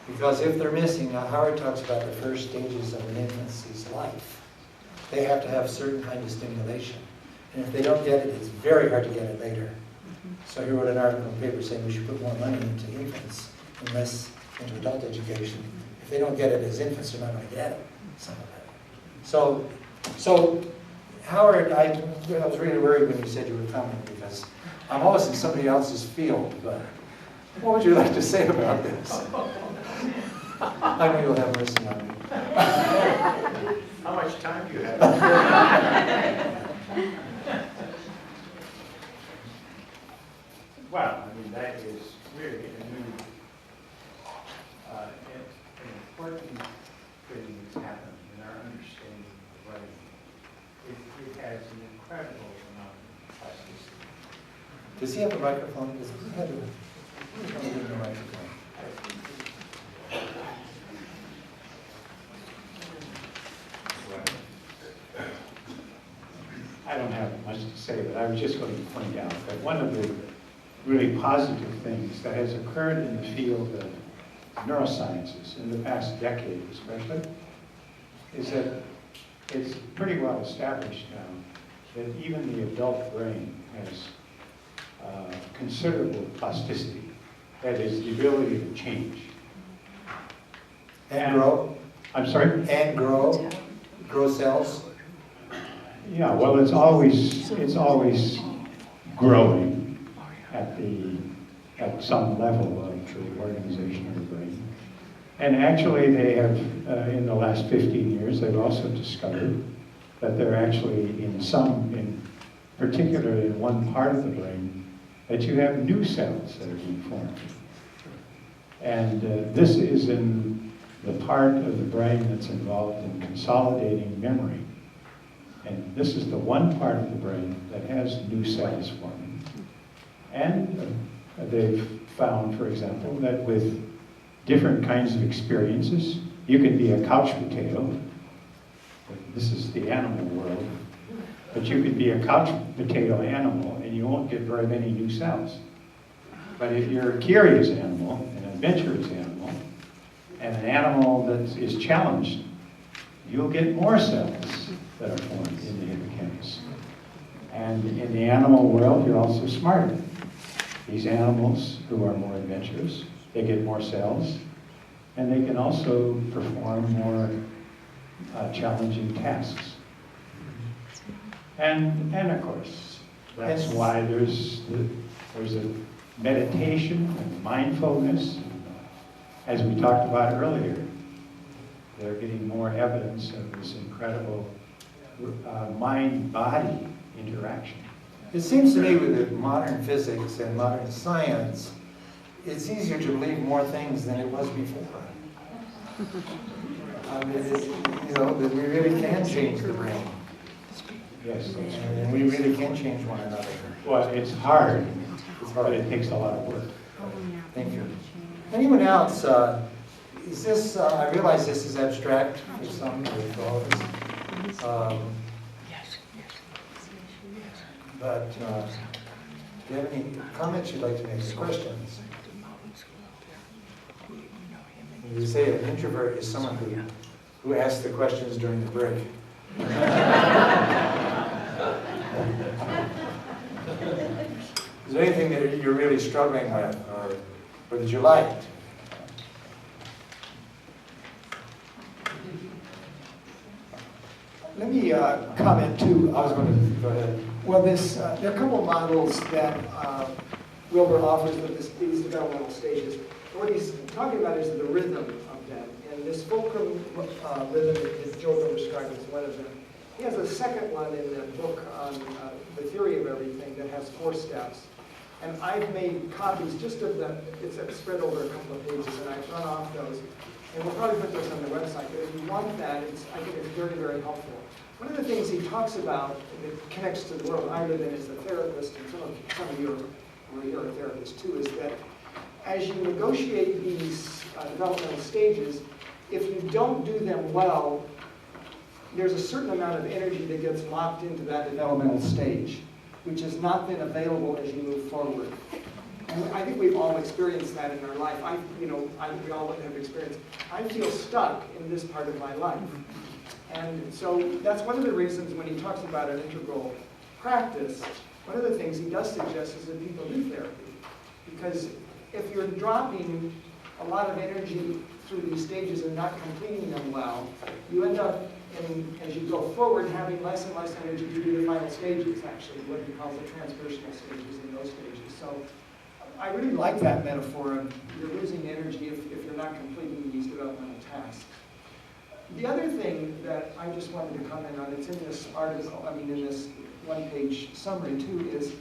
Because if they're missing, now Howard talks about the first stages of an infancy's life. They have to have certain kind of stimulation. And if they don't get it, it's very hard to get it later. So he wrote an article in the paper saying we should put more money into infants and less into adult education. If they don't get it as infants, they're not going to get it. Some of it. So Howard, I was really worried when you said you were coming because I'm always in somebody else's field, but what would you like to say about this? I know you'll have mercy on me. How much time do you have? Well, I mean, that is really a new, an important thing that's happened in our understanding of writing. It has an incredible amount of plasticity. Does he have a microphone? Does he have a microphone? I don't have much to say, but I was just going to point out that one of the really positive things that has occurred in the field of neurosciences in the past decade especially is that it's pretty well established now that even the adult brain has considerable plasticity, that is, the ability to change. And grow? I'm sorry? And grow? Grow cells? Yeah, well, it's always growing at some level of the organization of the brain. And actually, they have, in the last 15 years, they've also discovered that they're actually in particularly in one part of the brain, that you have new cells that are being formed. And this is in the part of the brain that's involved in consolidating memory. And this is the one part of the brain that has new cells forming. And they've found, for example, that with different kinds of experiences, you can be a couch potato. This is the animal world. But you could be a couch potato animal and you won't get very many new cells. But if you're a curious animal, an adventurous animal, and an animal that is challenged, you'll get more cells that are formed in the hippocampus. And in the animal world, you're also smarter. These animals who are more adventurous, they get more cells, and they can also perform more challenging tasks. And of course, that's why there's a meditation and mindfulness. As we talked about earlier, they're getting more evidence of this incredible mind-body interaction. It seems to me with modern physics and modern science, it's easier to believe more things than it was before. I mean, that we really can change the brain. Yes, that's right. And we really can change one another. Well, it's hard, but it takes a lot of work. Thank you. Anyone else? Is this, I realize this is abstract for some, with all of us. But do you have any comments you'd like to make, questions? You say an introvert is someone who asks the questions during the break. Is there anything that you're really struggling with, or that you liked? Let me comment too. I was going to go ahead. Well, there are a couple of models that Wilbur offers with these developmental stages. And what he's talking about is the rhythm of them. And this fulcrum rhythm that Joachim described is one of them. He has a second one in the book on the theory of everything that has 4 steps. And I've made copies just of the, it's spread over a couple of pages, and I've run off those. And we'll probably put those on the website, but if you want that, I think it's very, very helpful. One of the things he talks about that connects to the world I live in as a therapist, and some of you are a therapist too, is that as you negotiate these developmental stages, if you don't do them well, there's a certain amount of energy that gets locked into that developmental stage, which has not been available as you move forward. And I think we've all experienced that in our life. We all have experienced. I feel stuck in this part of my life. And so that's one of the reasons when he talks about an integral practice, one of the things he does suggest is that people do therapy. Because if you're dropping a lot of energy through these stages and not completing them well, you end up, as you go forward, having less and less energy to do the final stages, actually, what he calls the transpersonal stages in those stages. So I really like that metaphor of you're losing energy if you're not completing these developmental tasks. The other thing that I just wanted to comment on, it's in this article, in this one-page summary too, is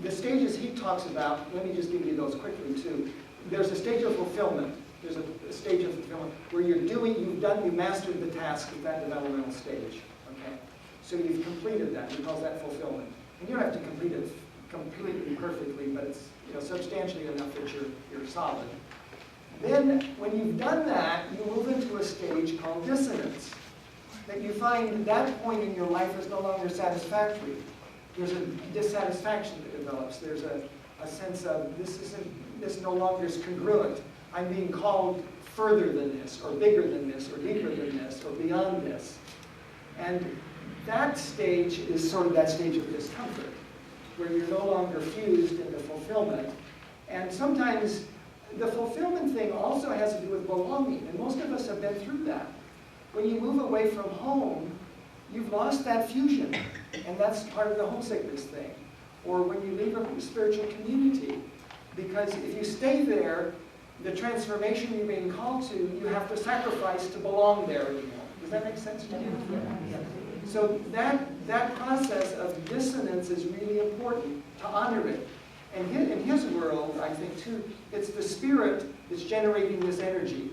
the stages he talks about. Let me just give you those quickly too. There's a stage of fulfillment. There's a stage of fulfillment where you've mastered the task at that developmental stage. Okay, so you've completed that. He calls that fulfillment. And you don't have to complete it completely perfectly, but it's substantially enough that you're solid. Then, when you've done that, you move into a stage called dissonance. That you find that point in your life is no longer satisfactory. There's a dissatisfaction that develops. There's a sense of this no longer is congruent. I'm being called further than this, or bigger than this, or deeper than this, or beyond this. And that stage is sort of that stage of discomfort, where you're no longer fused into fulfillment. And sometimes the fulfillment thing also has to do with belonging, and most of us have been through that. When you move away from home, you've lost that fusion, and that's part of the homesickness thing. Or when you leave a spiritual community, because if you stay there, the transformation you're being called to, you have to sacrifice to belong there anymore. Does that make sense to you? So that process of dissonance is really important to honor it. And in his world, I think too, it's the spirit that's generating this energy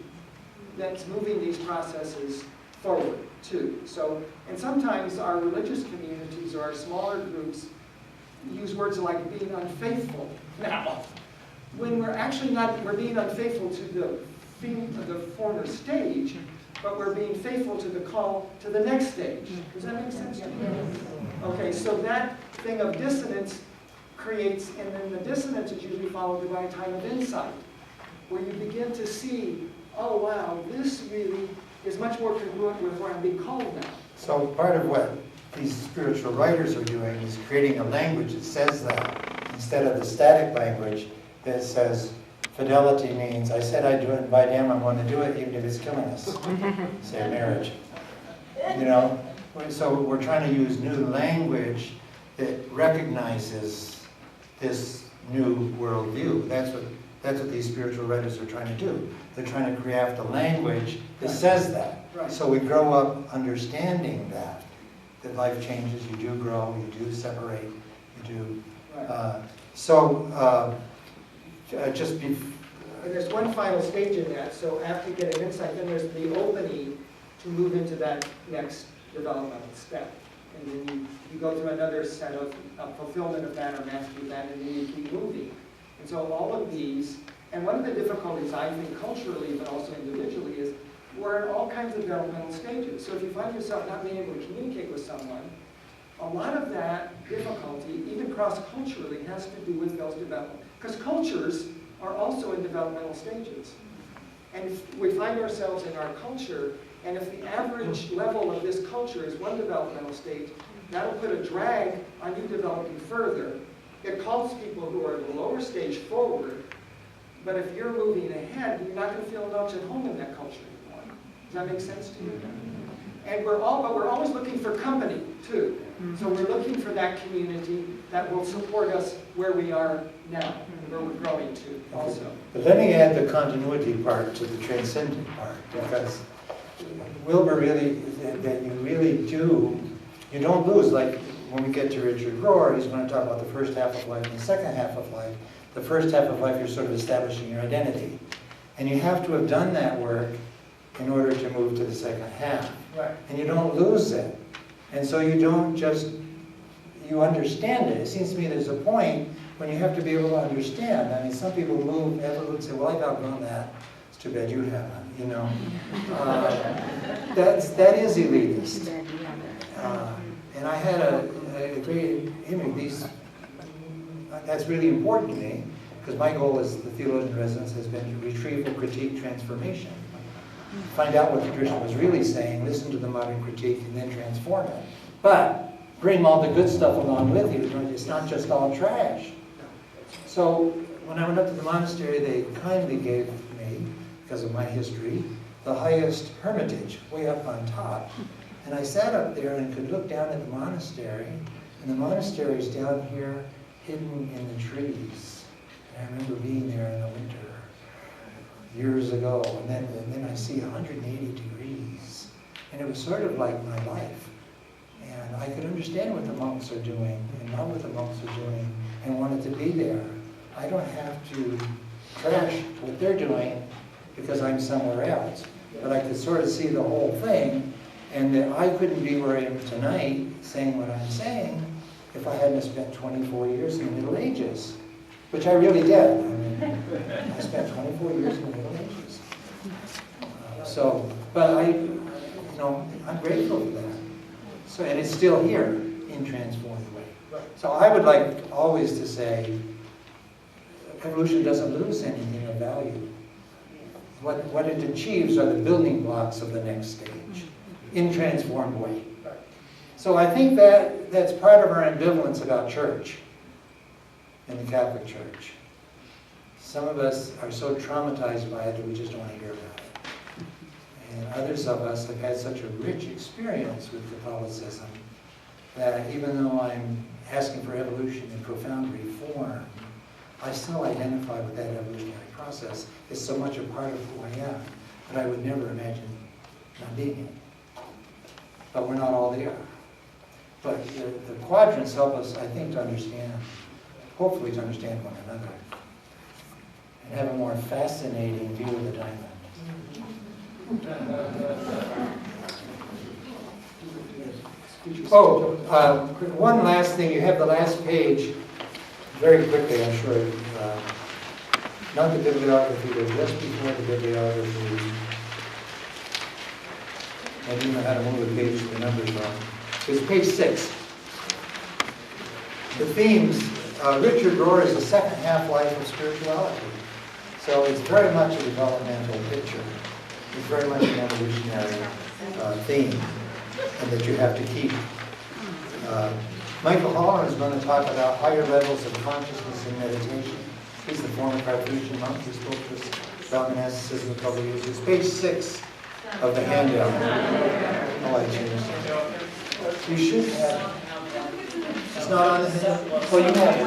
that's moving these processes forward too. So, and sometimes our religious communities or our smaller groups use words like being unfaithful now. When we're actually not, we're being unfaithful to the former stage, but we're being faithful to the call to the next stage. Does that make sense to you? Okay, so that thing of dissonance creates, and then the dissonance is usually followed by a time of insight, where you begin to see, oh wow, this really is much more congruent with where I'm being called now. So part of what these spiritual writers are doing is creating a language that says that, instead of the static language that says fidelity means, I said I'd do it, and by damn I'm going to do it, even if it's killing us. Say marriage. So we're trying to use new language that recognizes this new worldview. That's what these spiritual writers are trying to do. They're trying to craft a language that says that. Right. So we grow up understanding that life changes, you do grow, you do separate, you do. Right. And there's one final stage in that. So after you get an insight, then there's the opening to move into that next developmental step. And then you go through another set of fulfillment of that or mastery of that, and then you keep moving. And so all of these, and one of the difficulties I think culturally, but also individually, is we're in all kinds of developmental stages. So if you find yourself not being able to communicate with someone, a lot of that difficulty, even cross-culturally, has to do with those development. Because cultures are also in developmental stages. And if we find ourselves in our culture, and if the average level of this culture is one developmental stage, that'll put a drag on you developing further. It calls people who are at the lower stage forward, but if you're moving ahead, you're not going to feel much at home in that culture anymore. Does that make sense to you? And we're always looking for company too. So we're looking for that community that will support us where we are now, where we're growing to also. But let me add the continuity part to the transcendent part, because Wilbur really, that you really do, you don't lose. Like when we get to Richard Rohr, he's going to talk about the first half of life and the second half of life. The first half of life, you're sort of establishing your identity. And you have to have done that work in order to move to the second half. Right. And you don't lose it. And so you don't just, you understand it. It seems to me there's a point when you have to be able to understand. I mean, some people move and say, well, I've outgrown that. It's too bad you haven't, you know. That is elitist. And I had a great image. That's really important to me, because my goal as the theologian residence has been retrieval, critique, transformation. find out what the tradition was really saying, listen to the modern critique, and then transform it. But bring all the good stuff along with you. It's not just all trash. So when I went up to the monastery, they kindly gave me, because of my history, the highest hermitage, way up on top. And I sat up there and could look down at the monastery, and the monastery is down here, hidden in the trees. And I remember being there in the winter, years ago, and then I see 180 degrees. And it was sort of like my life. And I could understand what the monks are doing, and love what the monks are doing, and wanted to be there. I don't have to trash what they're doing because I'm somewhere else. But I could sort of see the whole thing, and that I couldn't be where I am tonight saying what I'm saying if I hadn't spent 24 years in the Middle Ages, which I really did. I mean, I spent 24 years in the Middle Ages. But I'm grateful for that. So, and it's still here in transformed way. So I would like always to say, evolution doesn't lose anything of value. What it achieves are the building blocks of the next stage, in transformed way. So I think that's part of our ambivalence about church, in the Catholic Church. Some of us are so traumatized by it that we just don't want to hear about it. And others of us have had such a rich experience with Catholicism that even though I'm asking for evolution and profound reform, I still identify with that evolutionary process. It's so much a part of who I am that I would never imagine not being it. But we're not all there. But the quadrants help us, I think, to understand, hopefully to understand one another, and have a more fascinating view of the diamond. One last thing. You have the last page. Very quickly, I'm sure. Not the bibliography, but just before the bibliography. I didn't know how to move the page, the numbers wrong. It's page 6. The themes, Richard Rohr is the second half-life of spirituality. So it's very much a developmental picture. It's very much an evolutionary theme, and that you have to keep. Michael Halloran is going to talk about higher levels of consciousness in meditation. He's the former Carthusian monk who spoke to us about monasticism a couple of years ago. It's page 6 of the handout. Oh, I changed it. You should have. It's not on the handout. Oh, you have it.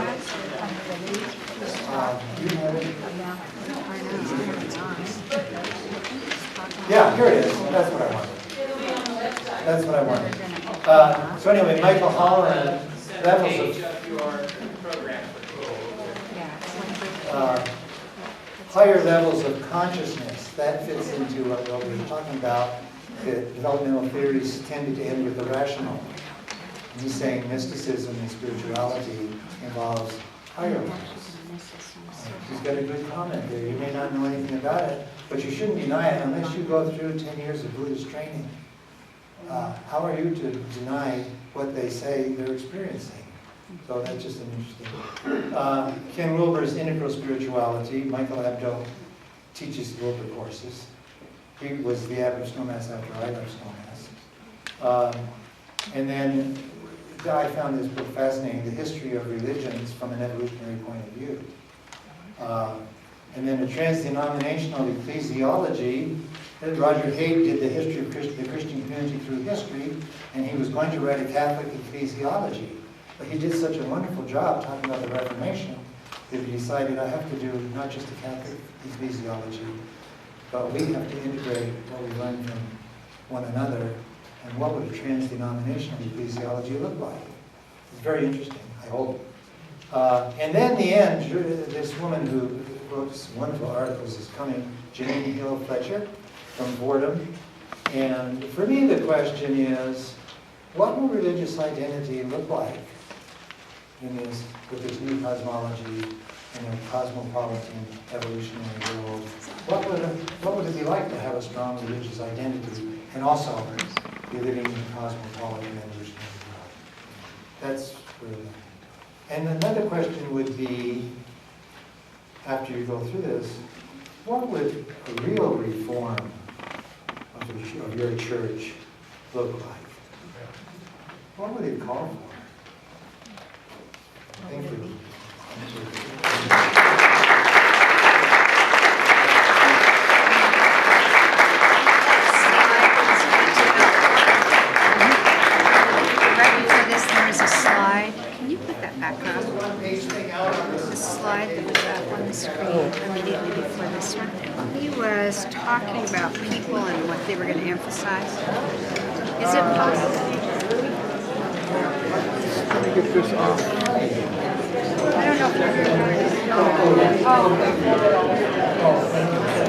You have it. Yeah, here it is. That's what I wanted. That's what I wanted. So anyway, Michael Halloran, levels of higher levels of consciousness. That fits into what we were talking about. The developmental theories tended to end with the rational. And he's saying mysticism and spirituality involves higher levels. He's got a good comment there. You may not know anything about it, but you shouldn't deny it unless you go through 10 years of Buddhist training. How are you to deny what they say they're experiencing? So that's just an interesting. Ken Wilber's Integral Spirituality. Michael Abdo teaches Wilber courses. He was the abbot of Snowmass after I left Snowmass. And then I found this book fascinating, The History of Religions from an Evolutionary Point of View. And then a Trans-Denominational Ecclesiology. Roger Haig did the history of the Christian community through history, and he was going to write a Catholic ecclesiology. But he did such a wonderful job talking about the Reformation that he decided I have to do not just a Catholic ecclesiology, but we have to integrate what we learn from one another, and what would a trans-denominational ecclesiology look like? It's very interesting, I hope. And then the end, this woman who wrote some wonderful articles is coming, Janine Hill Fletcher from Fordham. And for me the question is, what will religious identity look like with this new cosmology in a cosmopolitan evolutionary world? What would it be like to have a strong religious identity and also be living in a cosmopolitan evolutionary world? That's where. And another question would be, after you go through this, what would a real reform of your church look like? What would it call for? Thank you. Right before this, there was a slide. Can you put that back up? The slide that was up on the screen immediately before this one. He was talking about people and what they were going to emphasize. Is it possible? Let me get this off. I don't know if you're going to. Oh.